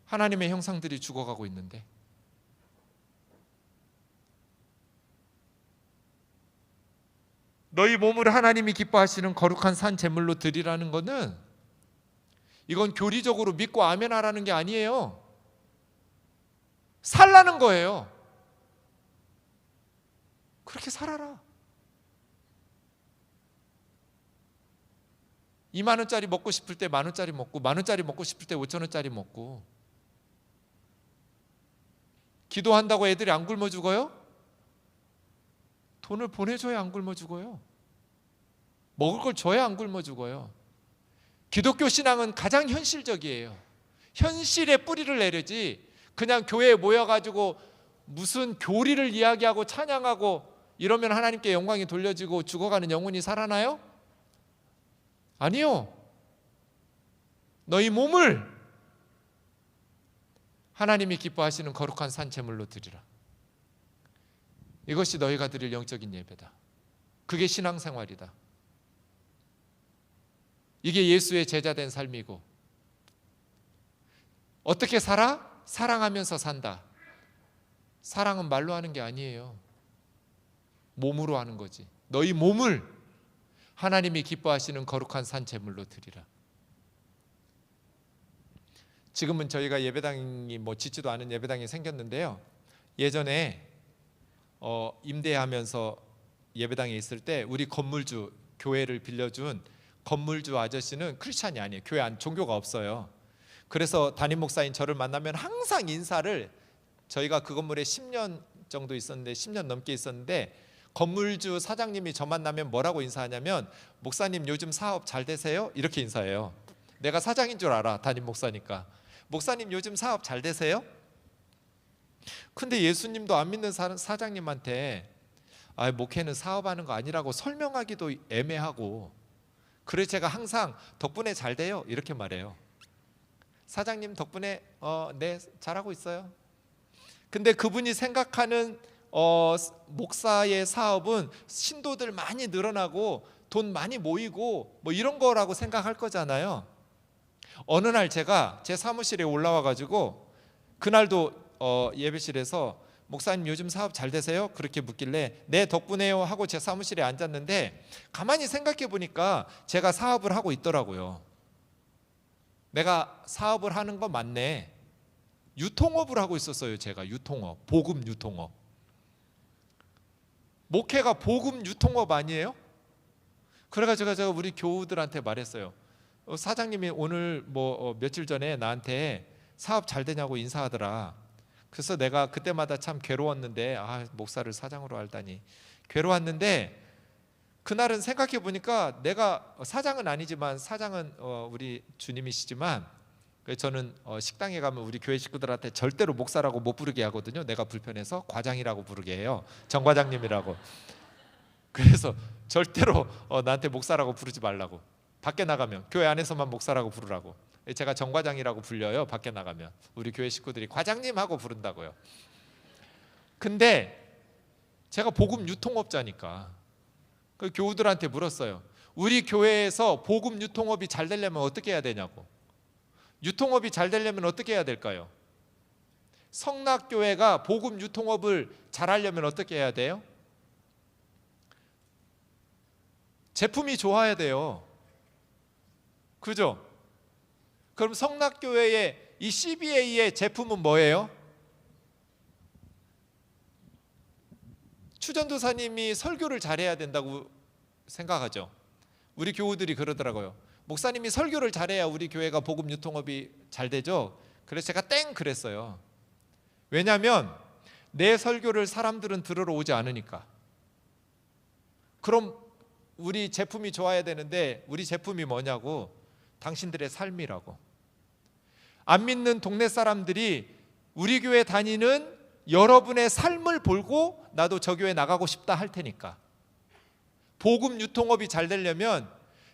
하나님의 형상들이 죽어가고 있는데. 너희 몸을 하나님이 기뻐하시는 거룩한 산 제물로 드리라는 것은, 이건 교리적으로 믿고 아멘 하라는 게 아니에요. 살라는 거예요. 그렇게 살아라. 2만 원짜리 먹고 싶을 때 1만 원짜리 먹고, 1만 원짜리 먹고 싶을 때 5천 원짜리 먹고. 기도한다고 애들이 안 굶어 죽어요? 돈을 보내줘야 안 굶어 죽어요. 먹을 걸 줘야 안 굶어 죽어요. 기독교 신앙은 가장 현실적이에요. 현실에 뿌리를 내려지, 그냥 교회에 모여가지고 무슨 교리를 이야기하고 찬양하고 이러면 하나님께 영광이 돌려지고 죽어가는 영혼이 살아나요? 아니요. 너희 몸을 하나님이 기뻐하시는 거룩한 산 제물로 드리라. 이것이 너희가 드릴 영적인 예배다. 그게 신앙생활이다. 이게 예수의 제자된 삶이고, 어떻게 살아? 사랑하면서 산다. 사랑은 말로 하는 게 아니에요. 몸으로 하는 거지. 너희 몸을 하나님이 기뻐하시는 거룩한 산 제물로 드리라. 지금은 저희가 예배당이 짓지도 않은 예배당이 생겼는데요, 예전에 임대하면서 예배당에 있을 때 우리 건물주, 교회를 빌려준 건물주 아저씨는 크리스찬이 아니에요. 교회 안 종교가 없어요. 그래서 담임 목사인 저를 만나면 항상 인사를, 저희가 그 건물에 10년 정도 있었는데, 10년 넘게 있었는데, 건물주 사장님이 저 만나면 뭐라고 인사하냐면, 목사님 요즘 사업 잘 되세요? 이렇게 인사해요. 내가 사장인 줄 알아, 담임 목사니까. 목사님 요즘 사업 잘 되세요? 근데 예수님도 안 믿는 사장님한테 목회는 사업하는 거 아니라고 설명하기도 애매하고, 그래서 제가 항상 덕분에 잘 돼요 이렇게 말해요. 사장님 덕분에 네 잘하고 있어요. 근데 그분이 생각하는 목사의 사업은 신도들 많이 늘어나고 돈 많이 모이고 뭐 이런 거라고 생각할 거잖아요. 어느 날 제가 제 사무실에 올라와 가지고, 그날도 예배실에서 목사님 요즘 사업 잘 되세요? 그렇게 묻길래 네 덕분에요 하고 제 사무실에 앉았는데, 가만히 생각해 보니까 제가 사업을 하고 있더라고요. 내가 사업을 하는 거 맞네. 유통업을 하고 있었어요. 제가 유통업, 복음 유통업. 목회가 복음 유통업 아니에요? 그래가지고 제가 우리 교우들한테 말했어요. 사장님이 오늘 며칠 전에 나한테 사업 잘 되냐고 인사하더라. 그래서 내가 그때마다 참 괴로웠는데, 목사를 사장으로 알다니 괴로웠는데, 그날은 생각해 보니까 내가 사장은 아니지만, 사장은 우리 주님이시지만, 저는 식당에 가면 우리 교회 식구들한테 절대로 목사라고 못 부르게 하거든요. 내가 불편해서 과장이라고 부르게 해요. 정 과장님이라고. 그래서 절대로 나한테 목사라고 부르지 말라고. 밖에 나가면 교회 안에서만 목사라고 부르라고. 제가 정 과장이라고 불려요. 밖에 나가면 우리 교회 식구들이 과장님 하고 부른다고요. 근데 제가 복음 유통업자니까 그 교우들한테 물었어요. 우리 교회에서 복음 유통업이 잘 되려면 어떻게 해야 되냐고. 유통업이 잘 되려면 어떻게 해야 될까요? 성락교회가 복음 유통업을 잘 하려면 어떻게 해야 돼요? 제품이 좋아야 돼요. 그죠? 그럼 성락교회의 이 CBA의 제품은 뭐예요? 추전도사님이 설교를 잘해야 된다고 생각하죠. 우리 교우들이 그러더라고요. 목사님이 설교를 잘해야 우리 교회가 복음 유통업이 잘 되죠. 그래서 제가 땡 그랬어요. 왜냐하면 내 설교를 사람들은 들으러 오지 않으니까. 그럼 우리 제품이 좋아야 되는데, 우리 제품이 뭐냐고. 당신들의 삶이라고. 안 믿는 동네 사람들이 우리 교회 다니는 여러분의 삶을 보고 나도 저 교회 나가고 싶다 할 테니까. 복음 유통업이 잘 되려면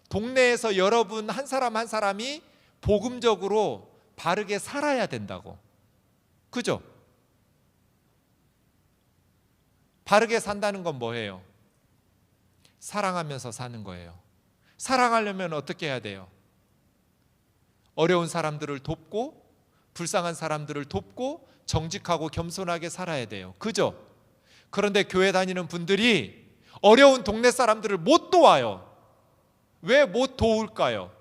동네에서 여러분 한 사람 한 사람이 복음적으로 바르게 살아야 된다고. 그죠? 바르게 산다는 건 뭐예요? 사랑하면서 사는 거예요. 사랑하려면 어떻게 해야 돼요? 어려운 사람들을 돕고 불쌍한 사람들을 돕고 정직하고 겸손하게 살아야 돼요. 그죠? 그런데 교회 다니는 분들이 어려운 동네 사람들을 못 도와요. 왜 못 도울까요?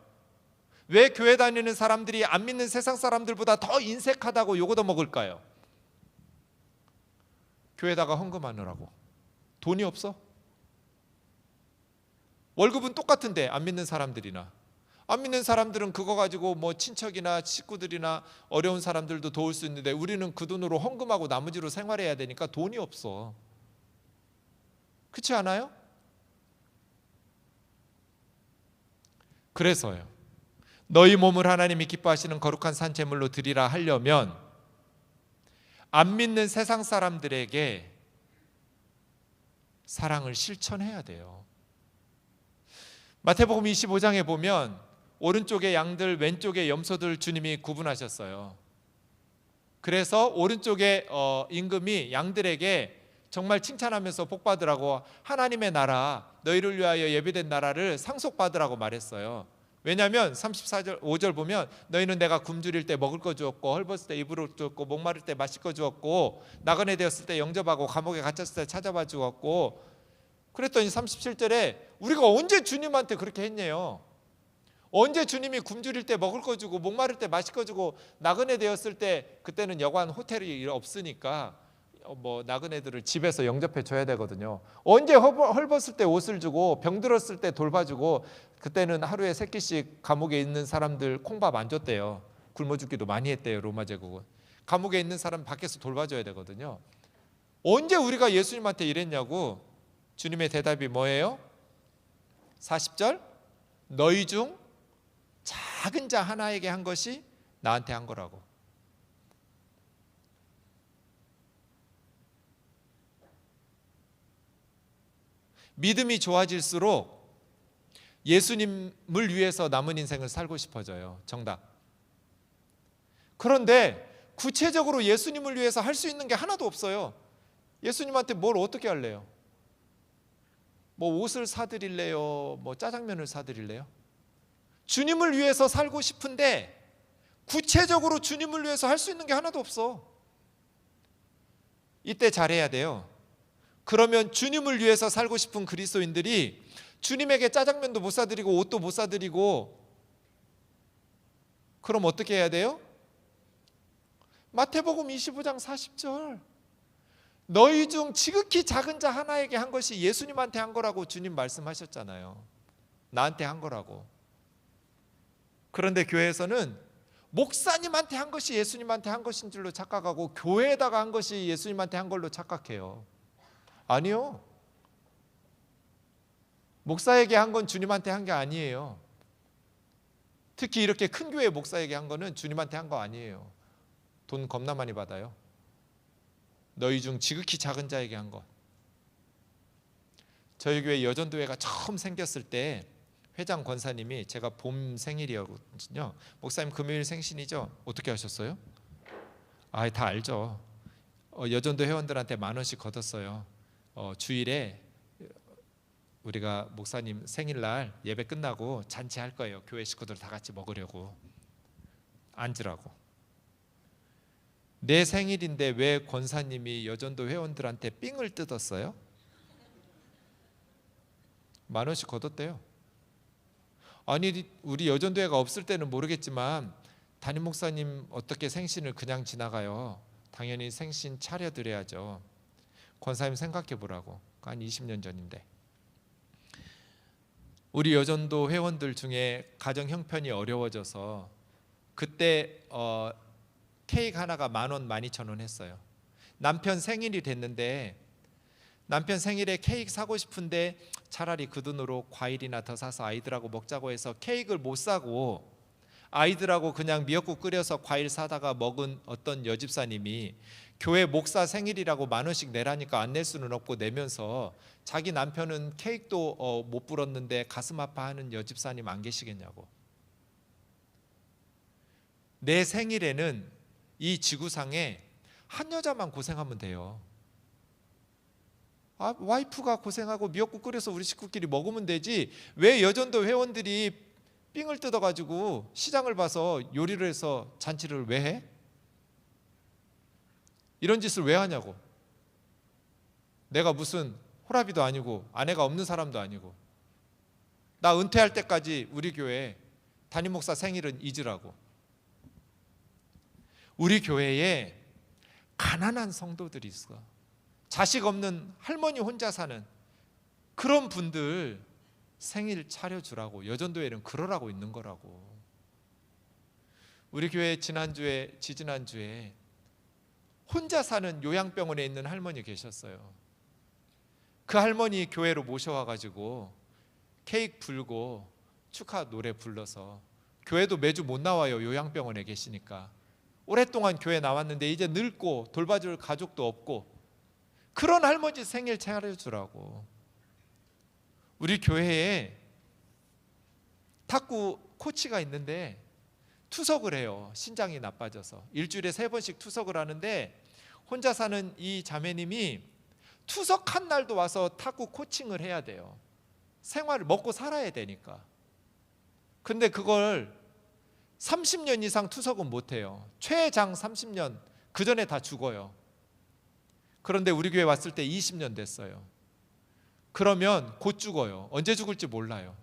왜 교회 다니는 사람들이 안 믿는 세상 사람들보다 더 인색하다고 욕 얻어먹을까요? 교회에다가 헌금하느라고. 돈이 없어? 월급은 똑같은데 안 믿는 사람들이나. 안 믿는 사람들은 그거 가지고 뭐 친척이나 식구들이나 어려운 사람들도 도울 수 있는데 우리는 그 돈으로 헌금하고 나머지로 생활해야 되니까 돈이 없어. 그렇지 않아요? 그래서요, 너희 몸을 하나님이 기뻐하시는 거룩한 산 제물로 드리라 하려면 안 믿는 세상 사람들에게 사랑을 실천해야 돼요. 마태복음 25장에 보면 오른쪽에 양들, 왼쪽에 염소들 주님이 구분하셨어요. 그래서 오른쪽에 임금이 양들에게 정말 칭찬하면서 복받으라고, 하나님의 나라, 너희를 위하여 예비된 나라를 상속받으라고 말했어요. 왜냐하면 34절 5절 보면 너희는 내가 굶주릴 때 먹을 거 주었고 헐벗을 때 입을 주었고 목마를 때 마실 거 주었고 나그네 되었을 때 영접하고 감옥에 갇혔을 때 찾아봐 주었고, 그랬더니 37절에 우리가 언제 주님한테 그렇게 했네요. 언제 주님이 굶주릴 때 먹을 거 주고 목마를 때 마실 거 주고 나그네 되었을 때, 그때는 여관 호텔이 없으니까 뭐 나그네들을 집에서 영접해 줘야 되거든요. 언제 헐벗을 때 옷을 주고 병들었을 때 돌봐주고, 그때는 하루에 3끼씩 감옥에 있는 사람들 콩밥 안 줬대요. 굶어 죽기도 많이 했대요, 로마 제국은. 감옥에 있는 사람 밖에서 돌봐줘야 되거든요. 언제 우리가 예수님한테 이랬냐고. 주님의 대답이 뭐예요? 40절, 너희 중 작은 자 하나에게 한 것이 나한테 한 거라고. 믿음이 좋아질수록 예수님을 위해서 남은 인생을 살고 싶어져요. 정답. 그런데 구체적으로 예수님을 위해서 할 수 있는 게 하나도 없어요. 예수님한테 뭘 어떻게 할래요? 뭐 옷을 사드릴래요? 뭐 짜장면을 사드릴래요? 주님을 위해서 살고 싶은데 구체적으로 주님을 위해서 할 수 있는 게 하나도 없어. 이때 잘해야 돼요. 그러면 주님을 위해서 살고 싶은 그리스도인들이 주님에게 짜장면도 못 사드리고 옷도 못 사드리고, 그럼 어떻게 해야 돼요? 마태복음 25장 40절, 너희 중 지극히 작은 자 하나에게 한 것이 예수님한테 한 거라고 주님 말씀하셨잖아요. 나한테 한 거라고. 그런데 교회에서는 목사님한테 한 것이 예수님한테 한 것인 줄로 착각하고 교회에다가 한 것이 예수님한테 한 걸로 착각해요. 아니요. 목사에게 한 건 주님한테 한 게 아니에요. 특히 이렇게 큰 교회 목사에게 한 거는 주님한테 한 거 아니에요. 돈 겁나 많이 받아요. 너희 중 지극히 작은 자에게 한 것. 저희 교회 여전도회가 처음 생겼을 때 회장 권사님이, 제가 봄 생일이었거든요. 목사님 금요일 생신이죠? 어떻게 하셨어요? 다 알죠. 여전도 회원들한테 10,000원씩 걷었어요. 주일에 우리가 목사님 생일날 예배 끝나고 잔치할 거예요. 교회 식구들 다 같이 먹으려고. 앉으라고. 내 생일인데 왜 권사님이 여전도 회원들한테 삥을 뜯었어요? 10,000원씩 걷었대요. 아니, 우리 여전도회가 없을 때는 모르겠지만 담임 목사님 어떻게 생신을 그냥 지나가요? 당연히 생신 차려드려야죠. 권사님 생각해 보라고. 한 20년 전인데. 우리 여전도 회원들 중에 가정 형편이 어려워져서 그때 케이크 하나가 10,000원, 12,000원 했어요. 남편 생일이 됐는데 남편 생일에 케이크 사고 싶은데 차라리 그 돈으로 과일이나 더 사서 아이들하고 먹자고 해서 케이크를 못 사고 아이들하고 그냥 미역국 끓여서 과일 사다가 먹은 어떤 여집사님이 교회 목사 생일이라고 10,000원씩 내라니까 안 낼 수는 없고 내면서 자기 남편은 케이크도 못 불었는데 가슴 아파하는 여집사님 안 계시겠냐고. 내 생일에는 이 지구상에 한 여자만 고생하면 돼요. 와이프가 고생하고 미역국 끓여서 우리 식구끼리 먹으면 되지 왜 여전도 회원들이 삥을 뜯어가지고 시장을 봐서 요리를 해서 잔치를 왜 해? 이런 짓을 왜 하냐고. 내가 무슨 호라비도 아니고 아내가 없는 사람도 아니고. 나 은퇴할 때까지 우리 교회 담임 목사 생일은 잊으라고. 우리 교회에 가난한 성도들이 있어. 자식 없는 할머니 혼자 사는 그런 분들 생일 차려주라고. 여전도에는 그러라고 있는 거라고. 우리 교회 지난주에 지지난주에 혼자 사는 요양병원에 있는 할머니 계셨어요. 그 할머니 교회로 모셔와가지고 케이크 불고 축하 노래 불러서, 교회도 매주 못 나와요. 요양병원에 계시니까. 오랫동안 교회 나왔는데 이제 늙고 돌봐줄 가족도 없고 그런 할머니 생일 차려주라고. 우리 교회에 탁구 코치가 있는데 투석을 해요. 신장이 나빠져서 일주일에 3번씩 투석을 하는데 혼자 사는 이 자매님이 투석한 날도 와서 탁구 코칭을 해야 돼요. 생활을 먹고 살아야 되니까. 근데 그걸 30년 이상 투석은 못해요. 최장 30년, 그 전에 다 죽어요. 그런데 우리 교회 왔을 때 20년 됐어요. 그러면 곧 죽어요. 언제 죽을지 몰라요.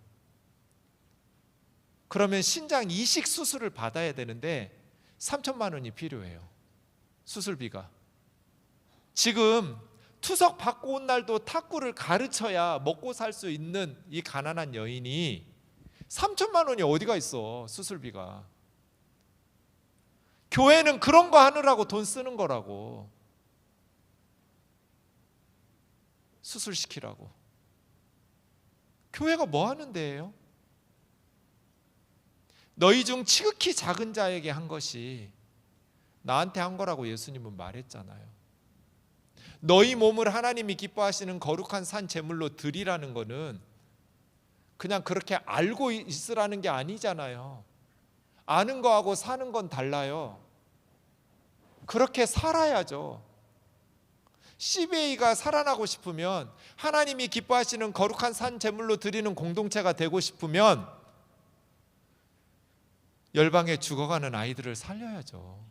그러면 신장 이식 수술을 받아야 되는데 3천만 원이 필요해요. 수술비가. 지금 투석 받고 온 날도 탁구를 가르쳐야 먹고 살 수 있는 이 가난한 여인이 3천만 원이 어디가 있어, 수술비가. 교회는 그런 거 하느라고 돈 쓰는 거라고. 수술시키라고. 교회가 뭐 하는 데예요? 너희 중 지극히 작은 자에게 한 것이 나한테 한 거라고 예수님은 말했잖아요. 너희 몸을 하나님이 기뻐하시는 거룩한 산 제물로 드리라는 거는 그냥 그렇게 알고 있으라는 게 아니잖아요. 아는 거하고 사는 건 달라요. 그렇게 살아야죠. CBA가 살아나고 싶으면, 하나님이 기뻐하시는 거룩한 산 제물로 드리는 공동체가 되고 싶으면 열방에 죽어가는 아이들을 살려야죠.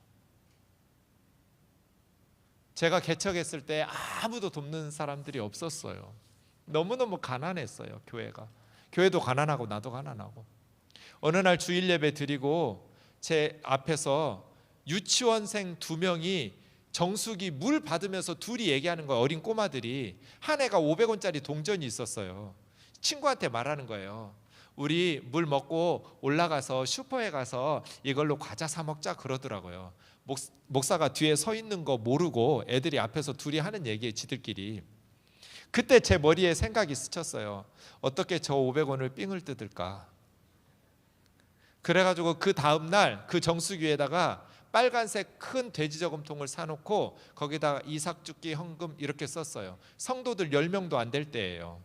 제가 개척했을 때 아무도 돕는 사람들이 없었어요. 너무너무 가난했어요. 교회도 가난하고 나도 가난하고. 어느 날 주일 예배 드리고 제 앞에서 유치원생 2명이 정수기 물 받으면서 둘이 얘기하는 거예요. 어린 꼬마들이. 한 애가 500원짜리 동전이 있었어요. 친구한테 말하는 거예요. 우리 물 먹고 올라가서 슈퍼에 가서 이걸로 과자 사 먹자 그러더라고요. 목사가 뒤에 서 있는 거 모르고 애들이 앞에서 둘이 하는 얘기에 지들끼리. 그때 제 머리에 생각이 스쳤어요. 어떻게 저 500원을 삥을 뜯을까. 그래가지고 그 다음날 그 정수기에다가 빨간색 큰 돼지 저금통을 사놓고 거기다가 이삭죽기 헌금 이렇게 썼어요. 성도들 10명도 안 될 때예요.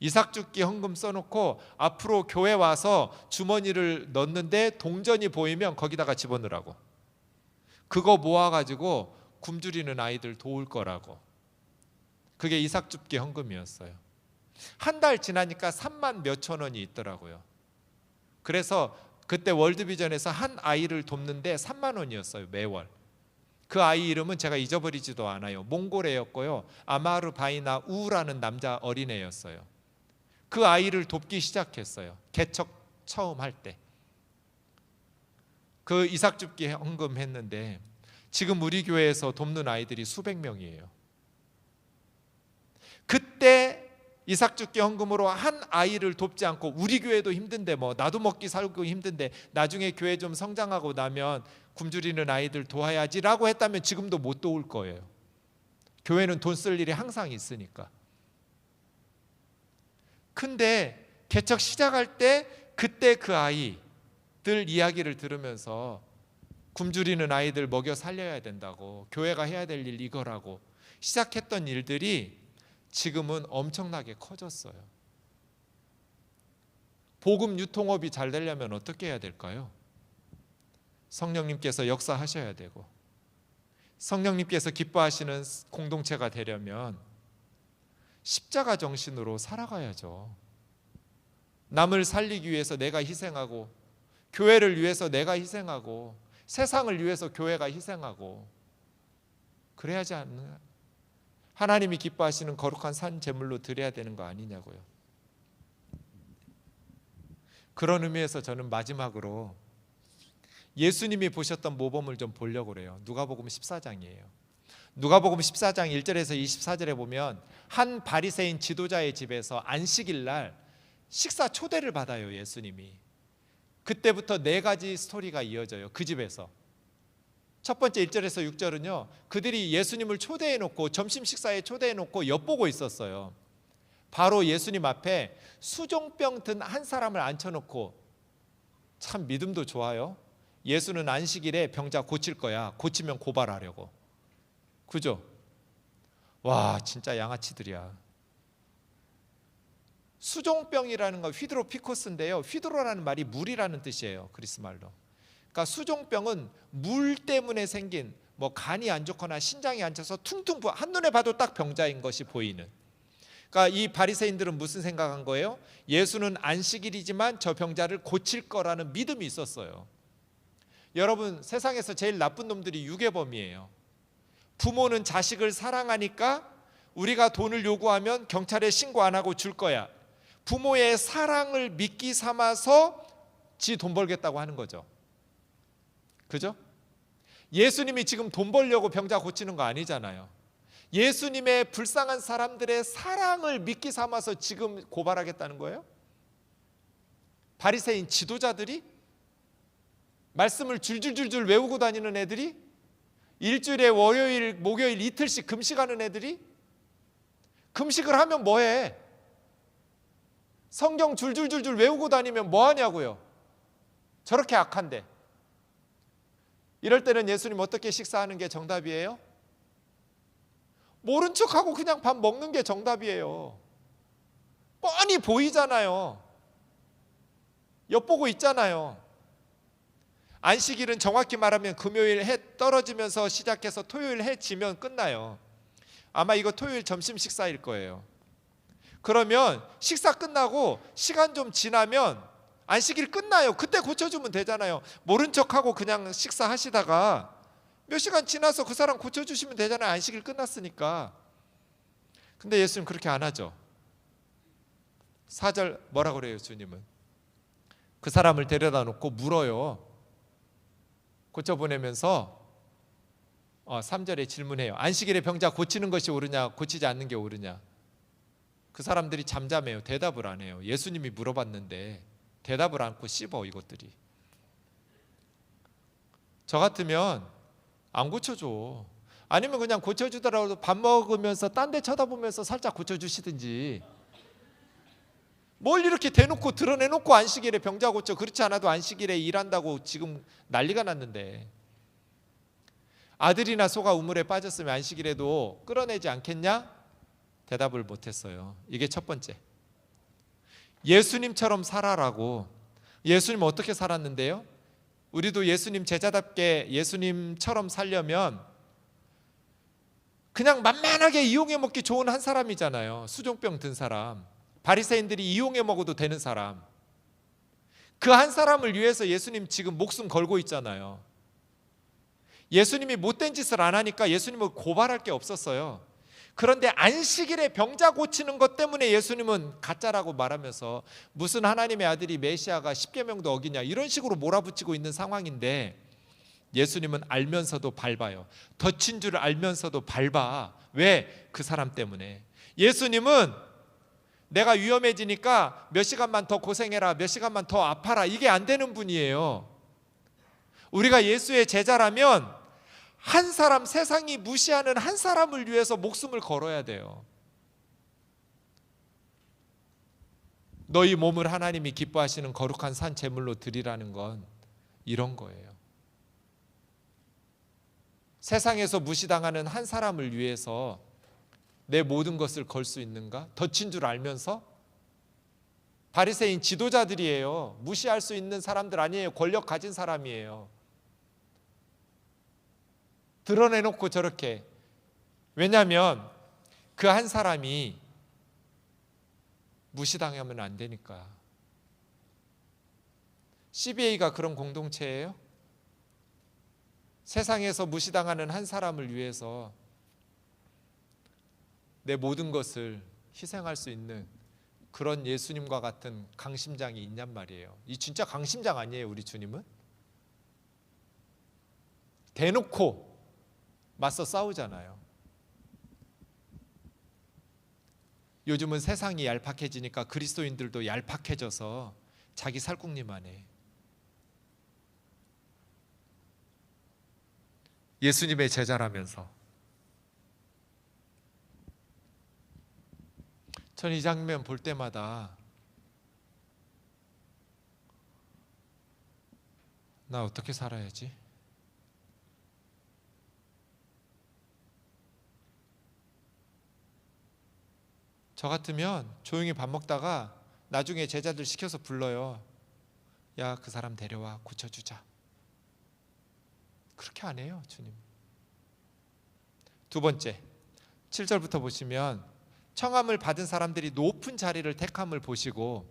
이삭죽기 헌금 써놓고 앞으로 교회 와서 주머니를 넣는데 동전이 보이면 거기다가 집어넣으라고. 그거 모아가지고 굶주리는 아이들 도울 거라고. 그게 이삭죽기 헌금이었어요. 한 달 지나니까 3만 몇천 원이 있더라고요. 그래서 그때 월드비전에서 한 아이를 돕는데 3만 원이었어요, 매월. 그 아이 이름은 제가 잊어버리지도 않아요. 몽골애였고요. 아마르 바이나 우라는 남자 어린애였어요. 그 아이를 돕기 시작했어요. 개척 처음 할 때. 그 이삭줍기 헌금 했는데 지금 우리 교회에서 돕는 아이들이 수백 명이에요. 그때 이삭줍기 헌금으로 한 아이를 돕지 않고, 우리 교회도 힘든데 뭐 나도 먹기 살고 힘든데 나중에 교회 좀 성장하고 나면 굶주리는 아이들 도와야지라고 했다면 지금도 못 도울 거예요. 교회는 돈 쓸 일이 항상 있으니까. 근데 개척 시작할 때 그때 그 아이 이야기를 들으면서 굶주리는 아이들 먹여 살려야 된다고, 교회가 해야 될 일 이거라고 시작했던 일들이 지금은 엄청나게 커졌어요. 복음 유통업이 잘 되려면 어떻게 해야 될까요? 성령님께서 역사하셔야 되고, 성령님께서 기뻐하시는 공동체가 되려면 십자가 정신으로 살아가야죠. 남을 살리기 위해서 내가 희생하고, 교회를 위해서 내가 희생하고, 세상을 위해서 교회가 희생하고, 그래야지 않나? 하나님이 기뻐하시는 거룩한 산 제물로 드려야 되는 거 아니냐고요. 그런 의미에서 저는 마지막으로 예수님이 보셨던 모범을 좀 보려고 그래요. 누가복음 14장이에요. 누가복음 14장 1절에서 24절에 보면 한 바리새인 지도자의 집에서 안식일 날 식사 초대를 받아요, 예수님이. 그때부터 4가지 스토리가 이어져요, 그 집에서. 첫 번째 1절에서 6절은요, 그들이 예수님을 초대해 놓고, 점심 식사에 초대해 놓고 엿보고 있었어요. 바로 예수님 앞에 수종병 든 한 사람을 앉혀놓고, 참 믿음도 좋아요. 예수는 안식일에 병자 고칠 거야, 고치면 고발하려고. 그죠? 와, 진짜 양아치들이야. 수종병이라는 건 휘드로피코스인데요, 휘드로라는 말이 물이라는 뜻이에요, 그리스 말로. 그러니까 수종병은 물 때문에 생긴, 뭐 간이 안 좋거나 신장이 안 차서 퉁퉁 부어, 한눈에 봐도 딱 병자인 것이 보이는. 그러니까 이 바리새인들은 무슨 생각한 거예요? 예수는 안식일이지만 저 병자를 고칠 거라는 믿음이 있었어요. 여러분, 세상에서 제일 나쁜 놈들이 유괴범이에요. 부모는 자식을 사랑하니까 우리가 돈을 요구하면 경찰에 신고 안 하고 줄 거야. 부모의 사랑을 미끼 삼아서 지 돈 벌겠다고 하는 거죠. 그죠? 예수님이 지금 돈 벌려고 병자 고치는 거 아니잖아요. 예수님의 불쌍한 사람들의 사랑을 미끼 삼아서 지금 고발하겠다는 거예요? 바리새인 지도자들이? 말씀을 줄줄줄줄 외우고 다니는 애들이? 일주일에 월요일, 목요일 이틀씩 금식하는 애들이? 금식을 하면 뭐해? 성경 줄줄줄줄 외우고 다니면 뭐하냐고요? 저렇게 악한데. 이럴 때는 예수님 어떻게 식사하는 게 정답이에요? 모른 척하고 그냥 밥 먹는 게 정답이에요. 뻔히 보이잖아요. 엿보고 있잖아요. 안식일은 정확히 말하면 금요일 해 떨어지면서 시작해서 토요일 해 지면 끝나요. 아마 이거 토요일 점심 식사일 거예요. 그러면 식사 끝나고 시간 좀 지나면 안식일 끝나요. 그때 고쳐주면 되잖아요. 모른 척하고 그냥 식사하시다가 몇 시간 지나서 그 사람 고쳐주시면 되잖아요. 안식일 끝났으니까. 근데 예수님 그렇게 안 하죠. 4절 뭐라 그래요, 주님은? 그 사람을 데려다 놓고 물어요. 고쳐보내면서 3절에 질문해요. 안식일에 병자 고치는 것이 옳으냐, 고치지 않는 게 옳으냐? 그 사람들이 잠잠해요. 대답을 안 해요. 예수님이 물어봤는데 대답을 않고 씹어, 이것들이. 저 같으면 안 고쳐줘. 아니면 그냥 고쳐주더라도 밥 먹으면서 딴 데 쳐다보면서 살짝 고쳐주시든지. 뭘 이렇게 대놓고 드러내놓고 안식일에 병자 고쳐. 그렇지 않아도 안식일에 일한다고 지금 난리가 났는데. 아들이나 소가 우물에 빠졌으면 안식일에도 끌어내지 않겠냐? 대답을 못했어요. 이게 첫 번째. 예수님처럼 살아라고. 예수님 어떻게 살았는데요? 우리도 예수님 제자답게 예수님처럼 살려면 그냥 만만하게 이용해 먹기 좋은 한 사람이잖아요. 수종병 든 사람, 바리새인들이 이용해 먹어도 되는 사람. 그 한 사람을 위해서 예수님 지금 목숨 걸고 있잖아요. 예수님이 못된 짓을 안 하니까 예수님을 고발할 게 없었어요. 그런데 안식일에 병자 고치는 것 때문에 예수님은 가짜라고 말하면서 무슨 하나님의 아들이 메시아가 십계명도 어기냐, 이런 식으로 몰아붙이고 있는 상황인데 예수님은 알면서도 밟아요. 덫인 줄 알면서도 밟아. 왜? 그 사람 때문에. 예수님은 내가 위험해지니까 몇 시간만 더 고생해라, 몇 시간만 더 아파라, 이게 안 되는 분이에요. 우리가 예수의 제자라면 한 사람, 세상이 무시하는 한 사람을 위해서 목숨을 걸어야 돼요. 너희 몸을 하나님이 기뻐하시는 거룩한 산 제물로 드리라는 건 이런 거예요. 세상에서 무시당하는 한 사람을 위해서 내 모든 것을 걸 수 있는가? 덫인 줄 알면서. 바리새인 지도자들이에요. 무시할 수 있는 사람들 아니에요. 권력 가진 사람이에요. 드러내놓고 저렇게. 왜냐하면 그 한 사람이 무시당하면 안 되니까. CBA가 그런 공동체예요. 세상에서 무시당하는 한 사람을 위해서 내 모든 것을 희생할 수 있는 그런 예수님과 같은 강심장이 있냔 말이에요. 이 진짜 강심장 아니에요, 우리 주님은? 대놓고 맞서 싸우잖아요. 요즘은 세상이 얄팍해지니까 그리스도인들도 얄팍해져서 자기 살궁리만 해. 예수님의 제자라면서. 저는 이 장면 볼 때마다 나 어떻게 살아야지? 저 같으면 조용히 밥 먹다가 나중에 제자들 시켜서 불러요. 야, 그 사람 데려와 고쳐주자. 그렇게 안 해요, 주님. 두 번째, 7절부터 보시면 청함을 받은 사람들이 높은 자리를 택함을 보시고,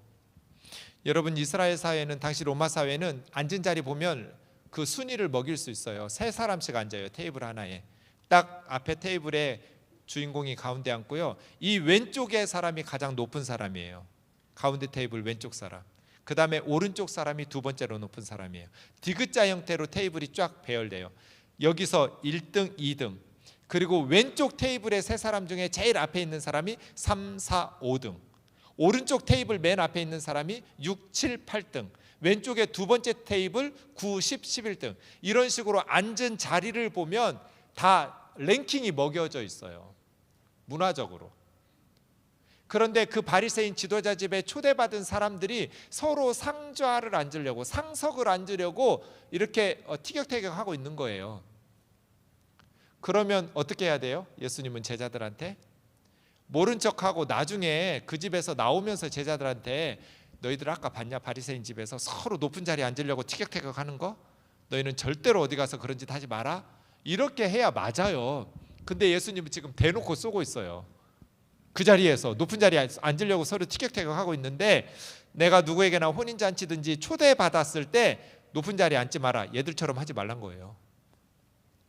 여러분 이스라엘 사회는, 당시 로마 사회는 앉은 자리 보면 그 순위를 먹일 수 있어요. 세 사람씩 앉아요, 테이블 하나에. 딱 앞에 테이블에 주인공이 가운데 앉고요, 이 왼쪽에 사람이 가장 높은 사람이에요. 가운데 테이블 왼쪽 사람. 그 다음에 오른쪽 사람이 두 번째로 높은 사람이에요. 디귿자 형태로 테이블이 쫙 배열돼요. 여기서 1등, 2등, 그리고 왼쪽 테이블의 세 사람 중에 제일 앞에 있는 사람이 3, 4, 5등, 오른쪽 테이블 맨 앞에 있는 사람이 6, 7, 8등, 왼쪽에 두 번째 테이블 9, 10, 11등. 이런 식으로 앉은 자리를 보면 다 랭킹이 먹여져 있어요, 문화적으로. 그런데 그 바리새인 지도자 집에 초대받은 사람들이 서로 상좌를 앉으려고, 상석을 앉으려고 이렇게 티격태격하고 있는 거예요. 그러면 어떻게 해야 돼요? 예수님은 제자들한테 모른 척하고 나중에 그 집에서 나오면서 제자들한테 너희들 아까 봤냐? 바리새인 집에서 서로 높은 자리에 앉으려고 티격태격하는 거? 너희는 절대로 어디 가서 그런 짓 하지 마라. 이렇게 해야 맞아요. 근데 예수님은 지금 대놓고 쏘고 있어요. 그 자리에서 높은 자리에 앉으려고 서로 티격태격하고 있는데, 내가 누구에게나 혼인잔치든지 초대받았을 때 높은 자리에 앉지 마라, 얘들처럼 하지 말란 거예요.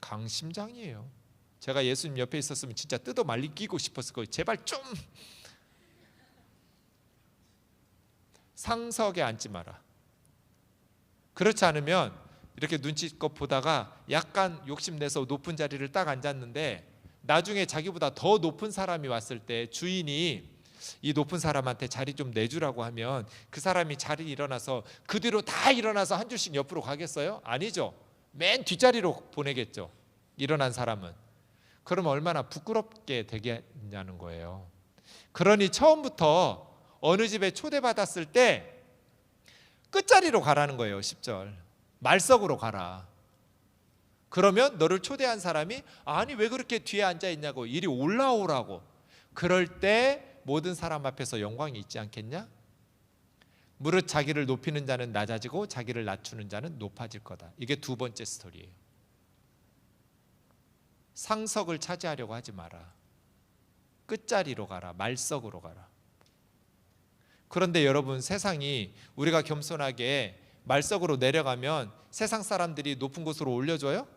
강심장이에요. 제가 예수님 옆에 있었으면 진짜 뜯어 말리기고 싶었을 거예요. 제발 좀 상석에 앉지 마라. 그렇지 않으면 이렇게 눈치껏 보다가 약간 욕심내서 높은 자리를 딱 앉았는데, 나중에 자기보다 더 높은 사람이 왔을 때 주인이 이 높은 사람한테 자리 좀 내주라고 하면 그 사람이 자리 일어나서 그 뒤로 다 일어나서 한 줄씩 옆으로 가겠어요? 아니죠. 맨 뒷자리로 보내겠죠, 일어난 사람은. 그럼 얼마나 부끄럽게 되겠냐는 거예요. 그러니 처음부터 어느 집에 초대받았을 때 끝자리로 가라는 거예요. 10절 말석으로 가라. 그러면 너를 초대한 사람이 아니 왜 그렇게 뒤에 앉아있냐고 이리 올라오라고. 그럴 때 모든 사람 앞에서 영광이 있지 않겠냐? 무릇 자기를 높이는 자는 낮아지고 자기를 낮추는 자는 높아질 거다. 이게 두 번째 스토리예요. 상석을 차지하려고 하지 마라. 끝자리로 가라. 말석으로 가라. 그런데 여러분, 세상이 우리가 겸손하게 말석으로 내려가면 세상 사람들이 높은 곳으로 올려줘요?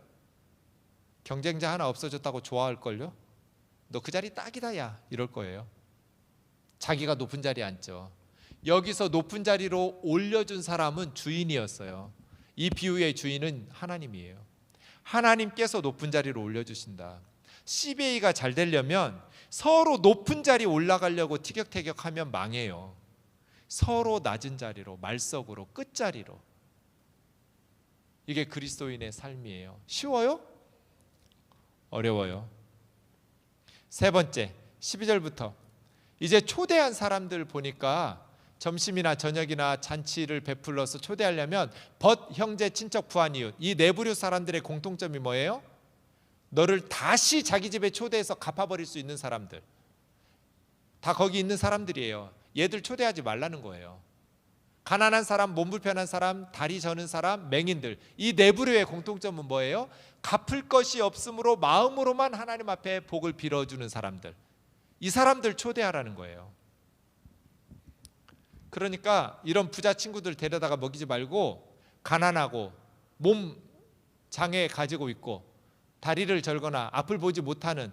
경쟁자 하나 없어졌다고 좋아할걸요? 너 그 자리 딱이다 야, 이럴 거예요. 자기가 높은 자리에 앉죠. 여기서 높은 자리로 올려준 사람은 주인이었어요. 이 비유의 주인은 하나님이에요. 하나님께서 높은 자리로 올려주신다. CBA가 잘 되려면 서로 높은 자리 올라가려고 티격태격하면 망해요. 서로 낮은 자리로, 말석으로, 끝자리로. 이게 그리스도인의 삶이에요. 쉬워요? 어려워요. 세 번째, 12절부터 이제 초대한 사람들 보니까 점심이나 저녁이나 잔치를 베풀러서 초대하려면 벗, 형제, 친척, 부한, 이웃, 이 네 부류 사람들의 공통점이 뭐예요? 너를 다시 자기 집에 초대해서 갚아버릴 수 있는 사람들, 다 거기 있는 사람들이에요. 얘들 초대하지 말라는 거예요. 가난한 사람, 몸 불편한 사람, 다리 저는 사람, 맹인들, 이 네 부류의 공통점은 뭐예요? 갚을 것이 없으므로 마음으로만 하나님 앞에 복을 빌어주는 사람들, 이 사람들 초대하라는 거예요. 그러니까 이런 부자 친구들 데려다가 먹이지 말고, 가난하고 몸 장애 가지고 있고 다리를 절거나 앞을 보지 못하는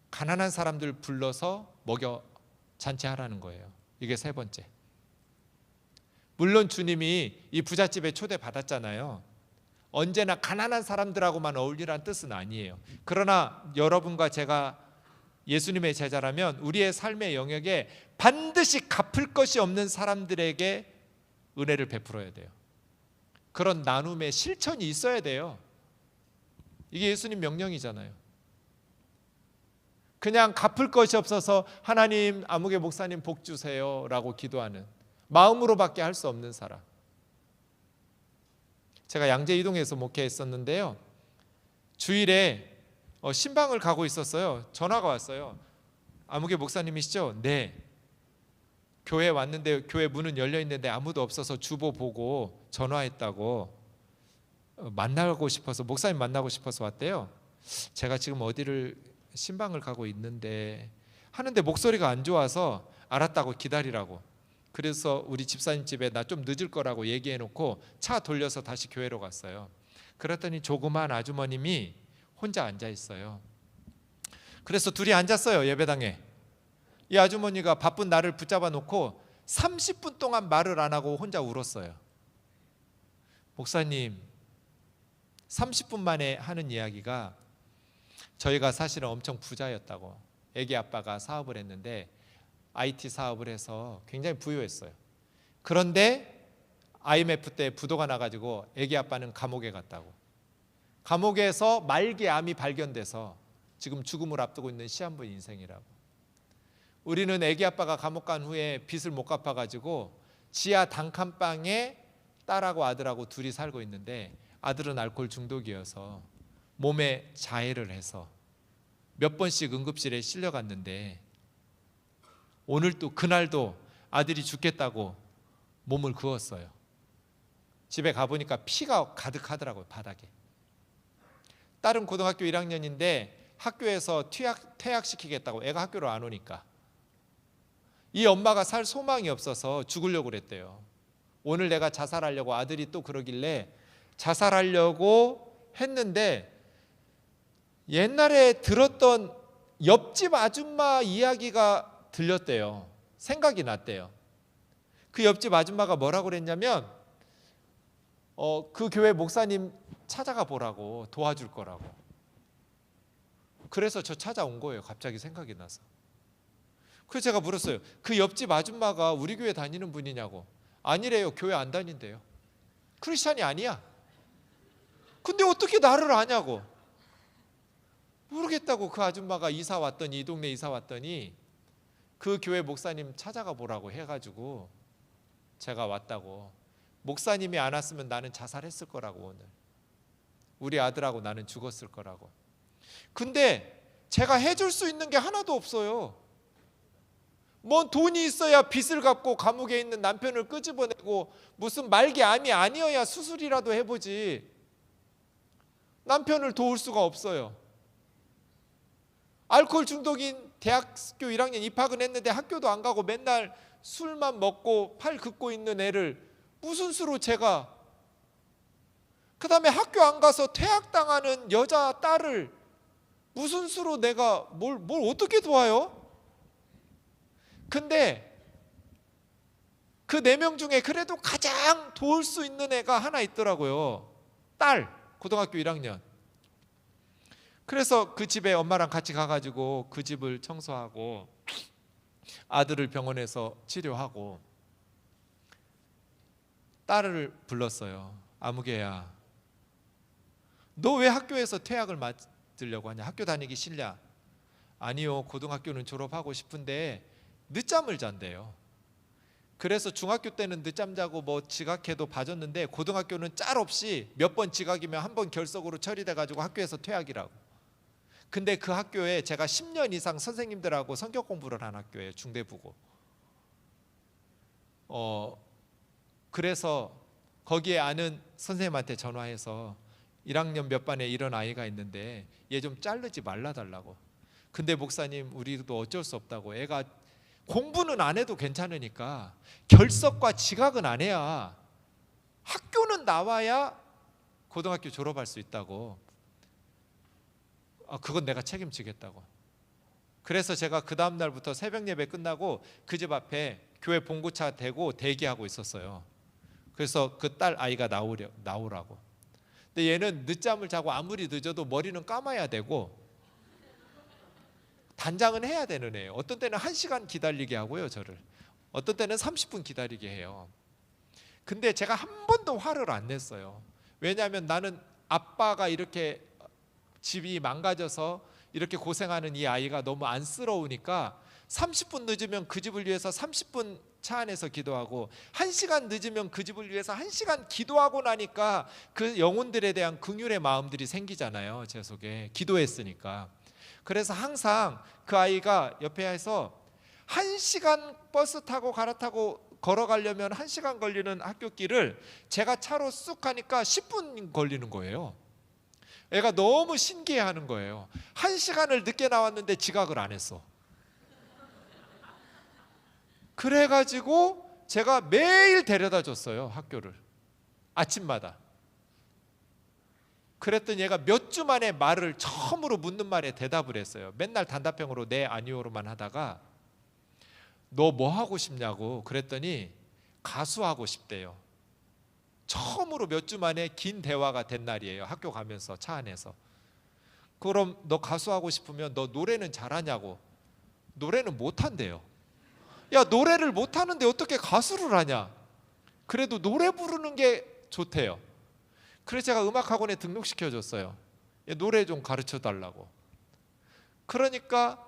가난한 사람들 불러서 먹여 잔치하라는 거예요. 이게 세 번째. 물론 주님이 이 부잣집에 초대받았잖아요. 언제나 가난한 사람들하고만 어울리라는 뜻은 아니에요. 그러나 여러분과 제가 예수님의 제자라면 우리의 삶의 영역에 반드시 갚을 것이 없는 사람들에게 은혜를 베풀어야 돼요. 그런 나눔의 실천이 있어야 돼요. 이게 예수님 명령이잖아요. 그냥 갚을 것이 없어서 하나님, 아무개 목사님 복 주세요 라고 기도하는, 마음으로밖에 할 수 없는 사람. 제가 양재 이동에서 목회했었는데요, 주일에 신방을 가고 있었어요. 전화가 왔어요. 아무개 목사님이시죠? 네. 교회 왔는데 교회 문은 열려 있는데 아무도 없어서 주보 보고 전화했다고, 만나고 싶어서, 목사님 만나고 싶어서 왔대요. 제가 지금 어디를 신방을 가고 있는데 하는데 목소리가 안 좋아서 알았다고 기다리라고. 그래서 우리 집사님 집에 나 좀 늦을 거라고 얘기해 놓고 차 돌려서 다시 교회로 갔어요. 그랬더니 조그만 아주머님이 혼자 앉아 있어요. 그래서 둘이 앉았어요, 예배당에. 이 아주머니가 바쁜 나를 붙잡아 놓고 30분 동안 말을 안 하고 혼자 울었어요. 목사님, 30분 만에 하는 이야기가, 저희가 사실은 엄청 부자였다고. 애기 아빠가 사업을 했는데 IT 사업을 해서 굉장히 부유했어요. 그런데 IMF 때 부도가 나가지고 애기 아빠는 감옥에 갔다고. 감옥에서 말기암이 발견돼서 지금 죽음을 앞두고 있는 시한부 인생이라고. 우리는 애기 아빠가 감옥 간 후에 빚을 못 갚아가지고 지하 단칸방에 딸하고 아들하고 둘이 살고 있는데, 아들은 알코올 중독이어서 몸에 자해를 해서 몇 번씩 응급실에 실려갔는데, 오늘 또 그날도 아들이 죽겠다고 몸을 그었어요. 집에 가보니까 피가 가득하더라고요, 바닥에. 딸은 고등학교 1학년인데 학교에서 퇴학시키겠다고, 애가 학교를 안 오니까. 이 엄마가 살 소망이 없어서 죽으려고 그랬대요. 오늘 내가 자살하려고, 아들이 또 그러길래 자살하려고 했는데, 옛날에 들었던 옆집 아줌마 이야기가 들렸대요. 생각이 났대요. 그 옆집 아줌마가 뭐라고 그랬냐면, 그 교회 목사님 찾아가 보라고, 도와줄 거라고. 그래서 저 찾아온 거예요. 갑자기 생각이 나서. 그래서 제가 물었어요. 그 옆집 아줌마가 우리 교회 다니는 분이냐고. 아니래요. 교회 안 다닌대요. 크리스찬이 아니야. 근데 어떻게 나를 아냐고. 모르겠다고. 그 아줌마가 이사 왔더니, 이 동네 이사 왔더니 그 교회 목사님 찾아가 보라고 해가지고 제가 왔다고. 목사님이 안 왔으면 나는 자살했을 거라고, 오늘. 우리 아들하고 나는 죽었을 거라고. 근데 제가 해줄 수 있는 게 하나도 없어요. 뭐 돈이 있어야 빚을 갚고 감옥에 있는 남편을 끄집어내고, 무슨 말기암이 아니어야 수술이라도 해보지. 남편을 도울 수가 없어요. 알코올 중독인 대학교 1학년 입학은 했는데 학교도 안 가고 맨날 술만 먹고 팔 긋고 있는 애를 무슨 수로 제가, 그 다음에 학교 안 가서 퇴학당하는 여자 딸을 무슨 수로 내가 뭘 어떻게 도와요? 근데 그 4명 중에 그래도 가장 도울 수 있는 애가 하나 있더라고요. 딸, 고등학교 1학년. 그래서 그 집에 엄마랑 같이 가가지고 그 집을 청소하고 아들을 병원에서 치료하고, 딸을 불렀어요. 아무개야, 너 왜 학교에서 퇴학을 맞으려고 하냐? 학교 다니기 싫냐? 아니요, 고등학교는 졸업하고 싶은데 늦잠을 잔대요. 그래서 중학교 때는 늦잠 자고 뭐 지각해도 봐줬는데 고등학교는 짤 없이 몇 번 지각이면 한 번 결석으로 처리돼 가지고 학교에서 퇴학이라고. 근데 그 학교에 제가 10년 이상 선생님들하고 성격 공부를 한 학교예요. 중대부고. 그래서 거기에 아는 선생님한테 전화해서 1학년 몇 반에 이런 아이가 있는데 얘 좀 자르지 말라달라고. 근데 목사님 우리도 어쩔 수 없다고. 애가 공부는 안 해도 괜찮으니까 결석과 지각은 안 해야, 학교는 나와야 고등학교 졸업할 수 있다고. 그건 내가 책임지겠다고. 그래서 제가 그 다음 날부터 새벽 예배 끝나고 그 집 앞에 교회 봉고차 대고 대기하고 있었어요. 그래서 그 딸 아이가 나오라고. 근데 얘는 늦잠을 자고 아무리 늦어도 머리는 감아야 되고 단장은 해야 되는 애예요. 어떤 때는 1시간 기다리게 하고요, 저를. 어떤 때는 30분 기다리게 해요. 근데 제가 한 번도 화를 안 냈어요. 왜냐하면 나는 아빠가 이렇게 집이 망가져서 이렇게 고생하는 이 아이가 너무 안쓰러우니까 30분 늦으면 그 집을 위해서 30분 차 안에서 기도하고 1시간 늦으면 그 집을 위해서 1시간 기도하고 나니까 그 영혼들에 대한 긍휼의 마음들이 생기잖아요, 제 속에. 기도했으니까. 그래서 항상 그 아이가 옆에서 1시간 버스 타고 갈아타고 걸어가려면 1시간 걸리는 학교길을 제가 차로 쑥 가니까 10분 걸리는 거예요. 애가 너무 신기해하는 거예요. 1시간을 늦게 나왔는데 지각을 안 했어. 그래가지고 제가 매일 데려다 줬어요, 학교를. 아침마다. 그랬더니 얘가 몇 주 만에 말을 처음으로 묻는 말에 대답을 했어요. 맨날 단답형으로 네 아니오로만 하다가 너 뭐 하고 싶냐고 그랬더니 가수하고 싶대요. 처음으로 몇 주 만에 긴 대화가 된 날이에요. 학교 가면서 차 안에서. 그럼 너 가수하고 싶으면 너 노래는 잘하냐고. 노래는 못한대요. 야, 노래를 못하는데 어떻게 가수를 하냐. 그래도 노래 부르는 게 좋대요. 그래서 제가 음악학원에 등록시켜줬어요. 노래 좀 가르쳐 달라고. 그러니까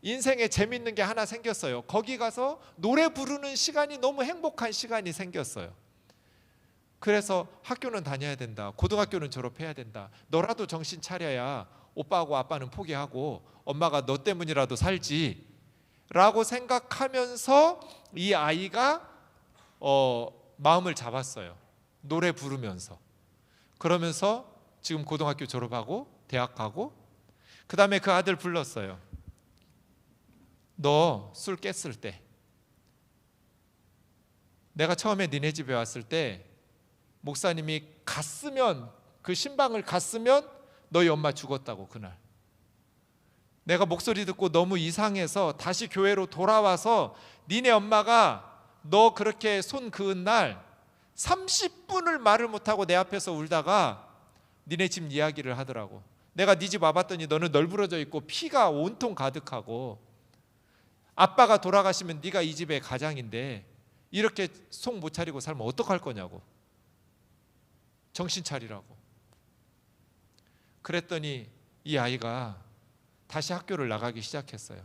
인생에 재밌는 게 하나 생겼어요. 거기 가서 노래 부르는 시간이 너무 행복한 시간이 생겼어요. 그래서 학교는 다녀야 된다. 고등학교는 졸업해야 된다. 너라도 정신 차려야 오빠하고 아빠는 포기하고 엄마가 너 때문이라도 살지 라고 생각하면서 이 아이가 마음을 잡았어요. 노래 부르면서. 그러면서 지금 고등학교 졸업하고 대학 가고, 그 다음에 그 아들 불렀어요. 너 술 깼을 때, 내가 처음에 니네 집에 왔을 때 목사님이 갔으면, 그 신방을 갔으면 너희 엄마 죽었다고. 그날 내가 목소리 듣고 너무 이상해서 다시 교회로 돌아와서 니네 엄마가 너 그렇게 손 그은 날 30분을 말을 못하고 내 앞에서 울다가 니네 집 이야기를 하더라고. 내가 네 집 와봤더니 너는 널브러져 있고 피가 온통 가득하고 아빠가 돌아가시면 네가 이 집의 가장인데 이렇게 속 못 차리고 살면 어떡할 거냐고. 정신 차리라고. 그랬더니 이 아이가 다시 학교를 나가기 시작했어요.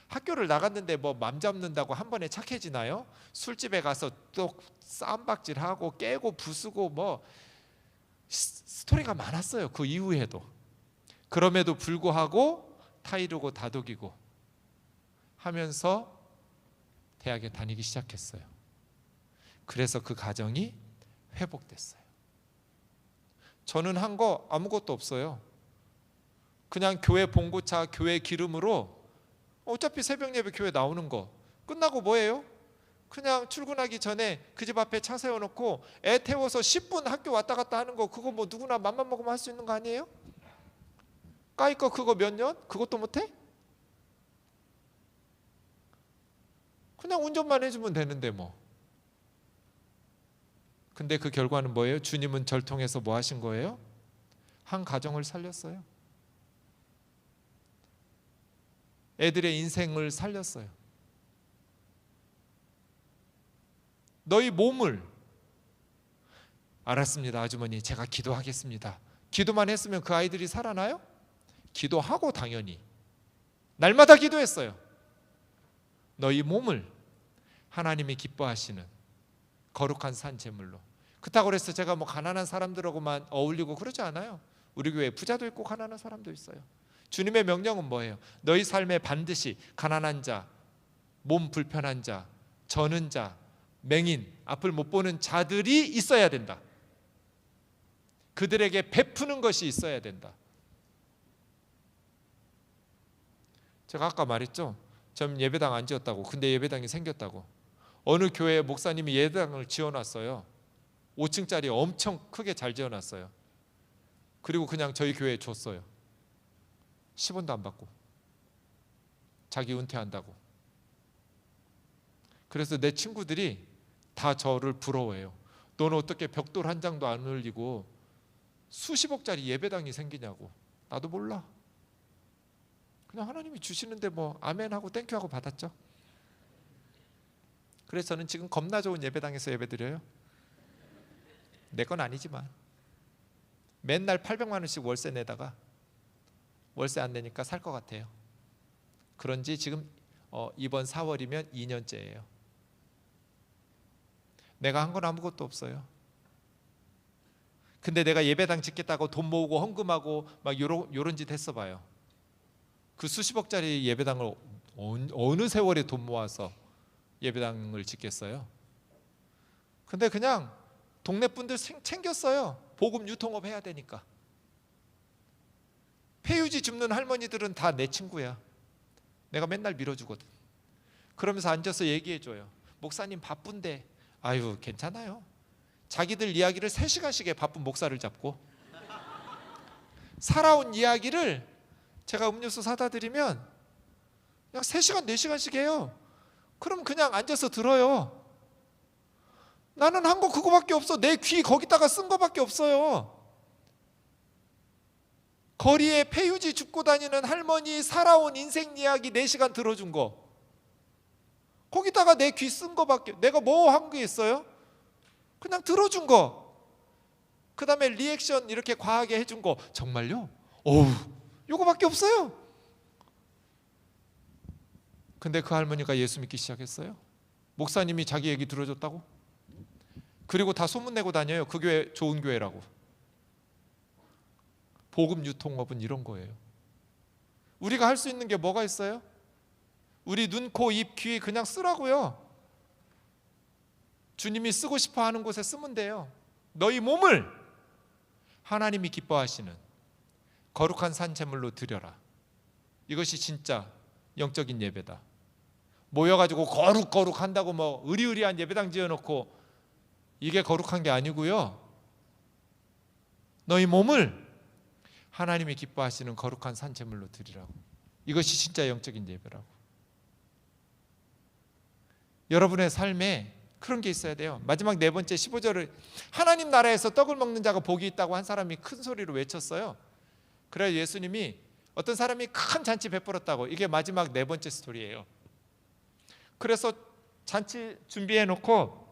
학교를 나갔는데 뭐 맘 잡는다고 한 번에 착해지나요? 술집에 가서 또 쌈박질하고 깨고 부수고 뭐 스토리가 많았어요. 그 이후에도. 그럼에도 불구하고 타이르고 다독이고 하면서 대학에 다니기 시작했어요. 그래서 그 가정이 회복됐어요. 저는 한 거 아무것도 없어요. 그냥 교회 봉고차, 교회 기름으로 어차피 새벽 예배 교회 나오는 거 끝나고 뭐예요? 그냥 출근하기 전에 그 집 앞에 차 세워놓고 애 태워서 10분 학교 왔다 갔다 하는 거, 그거 뭐 누구나 맘만 먹으면 할 수 있는 거 아니에요? 까이 거 그거 몇 년? 그것도 못해? 그냥 운전만 해주면 되는데 뭐. 근데 그 결과는 뭐예요? 주님은 절 통해서 뭐 하신 거예요? 한 가정을 살렸어요. 애들의 인생을 살렸어요. 너희 몸을, 알았습니다 아주머니, 제가 기도하겠습니다. 기도만 했으면 그 아이들이 살아나요? 기도하고 당연히 날마다 기도했어요. 너희 몸을 하나님이 기뻐하시는 거룩한 산 제물로. 그렇다고 해서 제가 뭐 가난한 사람들하고만 어울리고 그러지 않아요. 우리 교회에 부자도 있고 가난한 사람도 있어요. 주님의 명령은 뭐예요? 너희 삶에 반드시 가난한 자, 몸 불편한 자, 저는 자, 맹인, 앞을 못 보는 자들이 있어야 된다. 그들에게 베푸는 것이 있어야 된다. 제가 아까 말했죠. 전 예배당 안 지었다고. 근데 예배당이 생겼다고. 어느 교회 목사님이 예배당을 지어놨어요. 5층짜리 엄청 크게 잘 지어놨어요. 그리고 그냥 저희 교회에 줬어요. 10원도 안 받고. 자기 은퇴한다고. 그래서 내 친구들이 다 저를 부러워해요. 너는 어떻게 벽돌 한 장도 안 올리고 수십억짜리 예배당이 생기냐고. 나도 몰라. 그냥 하나님이 주시는데 뭐 아멘 하고 땡큐 하고 받았죠. 그래서 저는 지금 겁나 좋은 예배당에서 예배드려요. 내 건 아니지만 맨날 800만 원씩 월세 내다가 월세 안 내니까 살 것 같아요. 그런지 지금 이번 4월이면 2년째예요. 내가 한 건 아무것도 없어요. 근데 내가 예배당 짓겠다고 돈 모으고 헌금하고 막 요런 짓 했어 봐요. 그 수십억짜리 예배당을 어느 세월에 돈 모아서 예배당을 짓겠어요. 근데 그냥 동네 분들 챙겼어요. 복음 유통업 해야 되니까. 폐유지 줍는 할머니들은 다 내 친구야. 내가 맨날 밀어주거든. 그러면서 앉아서 얘기해줘요. 목사님 바쁜데. 아유 괜찮아요. 자기들 이야기를 3시간씩 해. 바쁜 목사를 잡고. 살아온 이야기를 제가 음료수 사다 드리면 그냥 3시간 4시간씩 해요. 그럼 그냥 앉아서 들어요. 나는 한 거 그거밖에 없어. 내 귀 거기다가 쓴 거밖에 없어요. 거리에 폐유지 줍고 다니는 할머니 살아온 인생 이야기 4시간 들어준 거. 거기다가 내 귀 쓴 거밖에. 내가 뭐 한 게 있어요? 그냥 들어준 거. 그 다음에 리액션 이렇게 과하게 해준 거. 정말요? 어우, 요거밖에 없어요. 근데 그 할머니가 예수 믿기 시작했어요. 목사님이 자기 얘기 들어줬다고? 그리고 다 소문내고 다녀요. 그 교회 좋은 교회라고. 복음 유통업은 이런 거예요. 우리가 할 수 있는 게 뭐가 있어요? 우리 눈, 코, 입, 귀 그냥 쓰라고요. 주님이 쓰고 싶어 하는 곳에 쓰면 돼요. 너희 몸을 하나님이 기뻐하시는 거룩한 산 제물로 드려라. 이것이 진짜 영적인 예배다. 모여가지고 거룩 한다고 뭐 의리의리한 예배당 지어놓고 이게 거룩한 게 아니고요. 너희 몸을 하나님이 기뻐하시는 거룩한 산 제물로 드리라고. 이것이 진짜 영적인 예배라고. 여러분의 삶에 그런 게 있어야 돼요. 마지막 4번째 15절을 하나님 나라에서 떡을 먹는 자가 복이 있다고 한 사람이 큰 소리로 외쳤어요. 그래서 예수님이 어떤 사람이 큰 잔치 베풀었다고. 이게 마지막 4번째 스토리예요. 그래서 잔치 준비해 놓고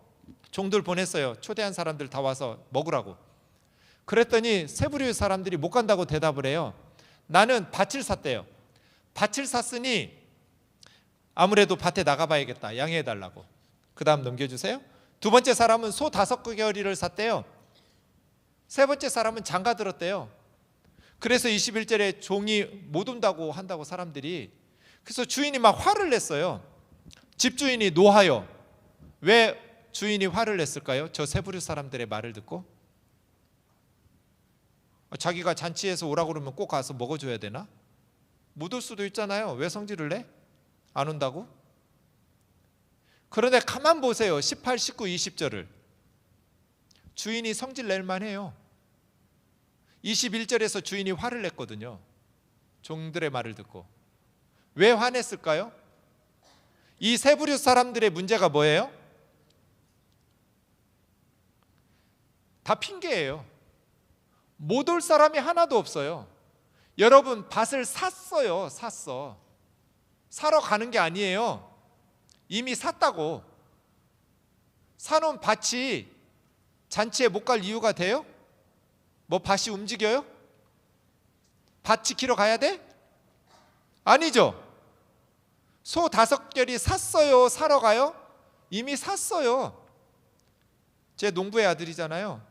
종들 보냈어요. 초대한 사람들 다 와서 먹으라고. 그랬더니 세 부류의 사람들이 못 간다고 대답을 해요. 나는 밭을 샀대요. 밭을 샀으니 아무래도 밭에 나가봐야겠다. 양해해달라고. 그 다음 넘겨주세요. 2번째 사람은 소 5개월이를 샀대요. 3번째 사람은 장가 들었대요. 그래서 21절에 종이 못 온다고 한다고 사람들이. 그래서 주인이 막 화를 냈어요. 집주인이 노하여. 왜 주인이 화를 냈을까요? 저 세 부류 사람들의 말을 듣고. 자기가 잔치에서 오라고 그러면 꼭 가서 먹어줘야 되나? 못 올 수도 있잖아요. 왜 성질을 내? 안 온다고? 그런데 가만 보세요. 18, 19, 20절을. 주인이 성질 낼 만해요. 21절에서 주인이 화를 냈거든요. 종들의 말을 듣고. 왜 화냈을까요? 이 세 부류 사람들의 문제가 뭐예요? 다 핑계예요. 못 올 사람이 하나도 없어요. 여러분 밭을 샀어요. 샀어. 사러 가는 게 아니에요. 이미 샀다고. 사놓은 밭이 잔치에 못 갈 이유가 돼요? 뭐 밭이 움직여요? 밭 지키러 가야 돼? 아니죠. 소 5개리 샀어요? 사러 가요? 이미 샀어요. 제 농부의 아들이잖아요.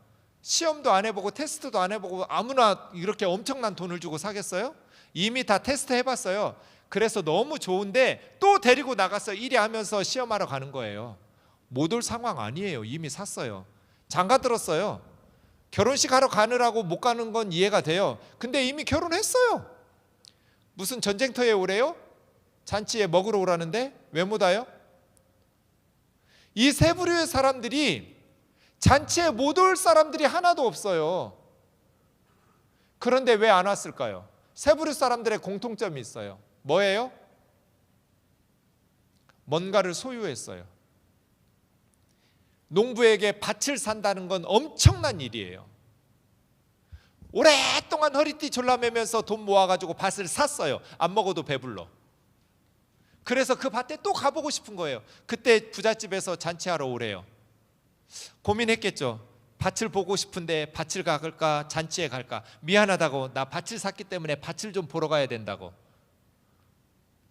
시험도 안 해보고 테스트도 안 해보고 아무나 이렇게 엄청난 돈을 주고 사겠어요? 이미 다 테스트 해봤어요. 그래서 너무 좋은데 또 데리고 나가서 이리 하면서 시험하러 가는 거예요. 못 올 상황 아니에요. 이미 샀어요. 장가 들었어요. 결혼식 하러 가느라고 못 가는 건 이해가 돼요. 근데 이미 결혼했어요. 무슨 전쟁터에 오래요? 잔치에 먹으러 오라는데 왜 못 와요? 이 세 부류의 사람들이 잔치에 못 올 사람들이 하나도 없어요. 그런데 왜 안 왔을까요? 세 부류 사람들의 공통점이 있어요. 뭐예요? 뭔가를 소유했어요. 농부에게 밭을 산다는 건 엄청난 일이에요. 오랫동안 허리띠 졸라매면서 돈 모아가지고 밭을 샀어요. 안 먹어도 배불러. 그래서 그 밭에 또 가보고 싶은 거예요. 그때 부잣집에서 잔치하러 오래요. 고민했겠죠. 밭을 보고 싶은데 밭을 갈까 잔치에 갈까. 미안하다고, 나 밭을 샀기 때문에 밭을 좀 보러 가야 된다고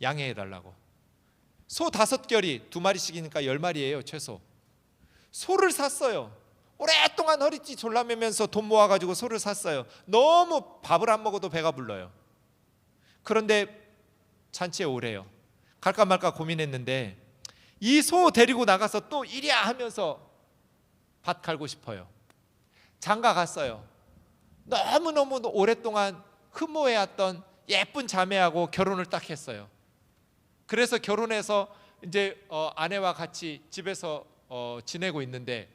양해해달라고. 소 5결이 2마리씩이니까 10마리예요 최소. 소를 샀어요. 오랫동안 허리띠 졸라매면서 돈 모아가지고 소를 샀어요. 너무 밥을 안 먹어도 배가 불러요. 그런데 잔치에 오래요. 갈까 말까 고민했는데 이 소 데리고 나가서 또 이랴 하면서 밭 갈고 싶어요. 장가 갔어요. 너무너무 오랫동안 흠모해왔던 예쁜 자매하고 결혼을 딱 했어요. 그래서 결혼해서 이제 아내와 같이 집에서 지내고 있는데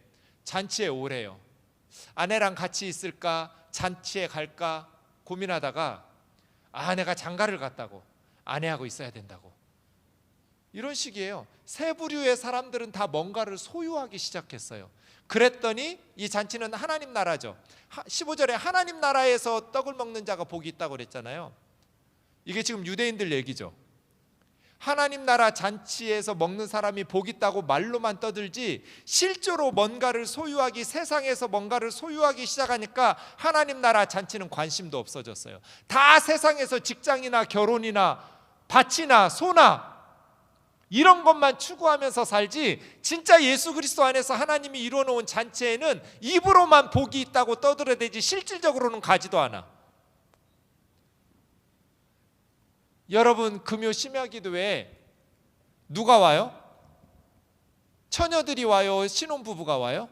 잔치에 오래요. 아내랑 같이 있을까 잔치에 갈까 고민하다가 내가 장가를 갔다고 아내하고 있어야 된다고. 이런 식이에요. 세 부류의 사람들은 다 뭔가를 소유하기 시작했어요. 그랬더니 이 잔치는 하나님 나라죠. 15절에 하나님 나라에서 떡을 먹는 자가 복이 있다고 그랬잖아요. 이게 지금 유대인들 얘기죠. 하나님 나라 잔치에서 먹는 사람이 복 있다고 말로만 떠들지 실제로 뭔가를 소유하기, 세상에서 뭔가를 소유하기 시작하니까 하나님 나라 잔치는 관심도 없어졌어요. 다 세상에서 직장이나 결혼이나 밭이나 소나 이런 것만 추구하면서 살지 진짜 예수 그리스도 안에서 하나님이 이루어놓은 잔치에는 입으로만 복이 있다고 떠들어대지 실질적으로는 가지도 않아. 여러분 금요 심야기도에 누가 와요? 처녀들이 와요? 신혼부부가 와요?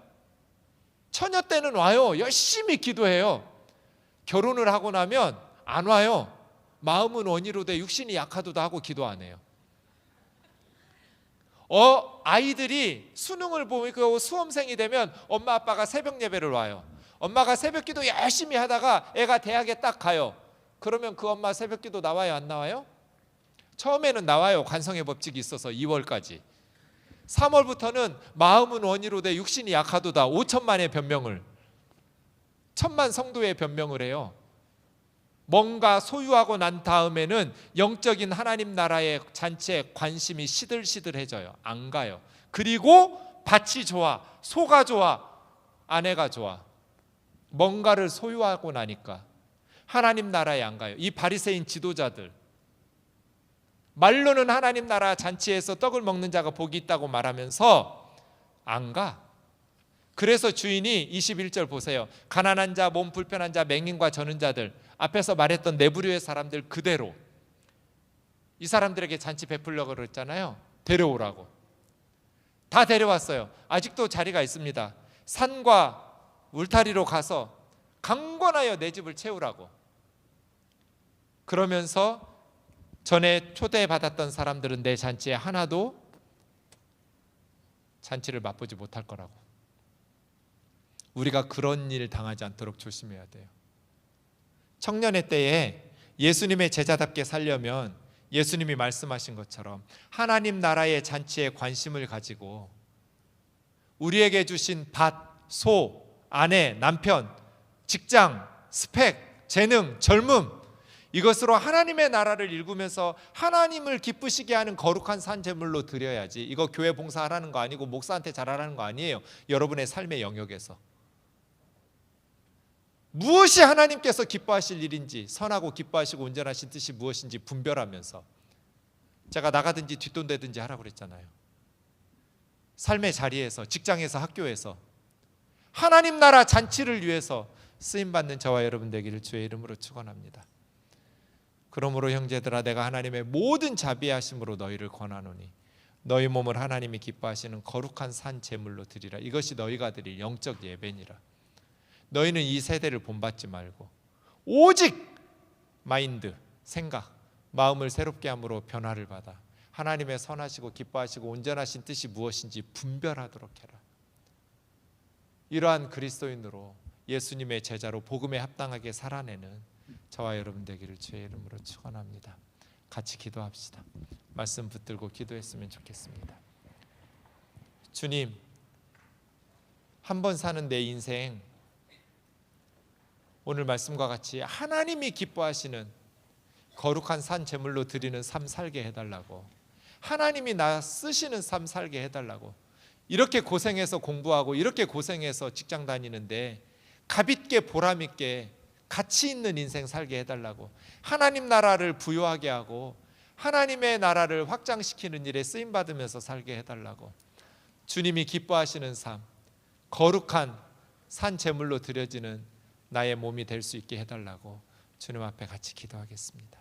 처녀 때는 와요. 열심히 기도해요. 결혼을 하고 나면 안 와요. 마음은 원이로되 육신이 약하도다 하고 기도 안 해요. 아이들이 수능을 보고 수험생이 되면 엄마 아빠가 새벽 예배를 와요. 엄마가 새벽 기도 열심히 하다가 애가 대학에 딱 가요. 그러면 그 엄마 새벽 기도 나와요? 안 나와요? 처음에는 나와요. 관성의 법칙이 있어서 2월까지. 3월부터는 마음은 원이로되 육신이 약하도다 5천만의 변명을, 1,000만 성도의 변명을 해요. 뭔가 소유하고 난 다음에는 영적인 하나님 나라의 잔치에 관심이 시들시들해져요. 안 가요. 그리고 밭이 좋아, 소가 좋아, 아내가 좋아. 뭔가를 소유하고 나니까 하나님 나라에 안 가요. 이 바리새인 지도자들 말로는 하나님 나라 잔치에서 떡을 먹는 자가 복이 있다고 말하면서 안 가. 그래서 주인이 21절 보세요. 가난한 자, 몸 불편한 자, 맹인과 저는 자들, 앞에서 말했던 네 부류의 사람들 그대로 이 사람들에게 잔치 베풀려고 그랬잖아요. 데려오라고. 다 데려왔어요. 아직도 자리가 있습니다. 산과 울타리로 가서 강권하여 내 집을 채우라고. 그러면서 전에 초대받았던 사람들은 내 잔치에 하나도 잔치를 맛보지 못할 거라고. 우리가 그런 일 당하지 않도록 조심해야 돼요. 청년의 때에 예수님의 제자답게 살려면 예수님이 말씀하신 것처럼 하나님 나라의 잔치에 관심을 가지고 우리에게 주신 밭, 소, 아내, 남편, 직장, 스펙, 재능, 젊음, 이것으로 하나님의 나라를 일구면서 하나님을 기쁘시게 하는 거룩한 산제물로 드려야지. 이거 교회 봉사하라는 거 아니고 목사한테 잘하라는 거 아니에요. 여러분의 삶의 영역에서 무엇이 하나님께서 기뻐하실 일인지, 선하고 기뻐하시고 온전하신 뜻이 무엇인지 분별하면서 제가 나가든지 뒷돈 되든지 하라고 그랬잖아요. 삶의 자리에서, 직장에서, 학교에서 하나님 나라 잔치를 위해서 쓰임받는 저와 여러분 되기를 주의 이름으로 축원합니다. 그러므로 형제들아, 내가 하나님의 모든 자비하심으로 너희를 권하노니 너희 몸을 하나님이 기뻐하시는 거룩한 산 제물로 드리라. 이것이 너희가 드릴 영적 예배니라. 너희는 이 세대를 본받지 말고 오직 마인드, 생각, 마음을 새롭게 함으로 변화를 받아 하나님의 선하시고 기뻐하시고 온전하신 뜻이 무엇인지 분별하도록 해라. 이러한 그리스도인으로 예수님의 제자로 복음에 합당하게 살아내는 저와 여러분 되기를 주의 이름으로 축원합니다. 같이 기도합시다. 말씀 붙들고 기도했으면 좋겠습니다. 주님, 한 번 사는 내 인생, 오늘 말씀과 같이 하나님이 기뻐하시는 거룩한 산 제물로 드리는 삶 살게 해달라고, 하나님이 나 쓰시는 삶 살게 해달라고, 이렇게 고생해서 공부하고 이렇게 고생해서 직장 다니는데 가볍게 보람있게 가치 있는 인생 살게 해달라고, 하나님 나라를 부요하게 하고 하나님의 나라를 확장시키는 일에 쓰임받으면서 살게 해달라고, 주님이 기뻐하시는 삶, 거룩한 산 제물로 드려지는 나의 몸이 될 수 있게 해달라고 주님 앞에 같이 기도하겠습니다.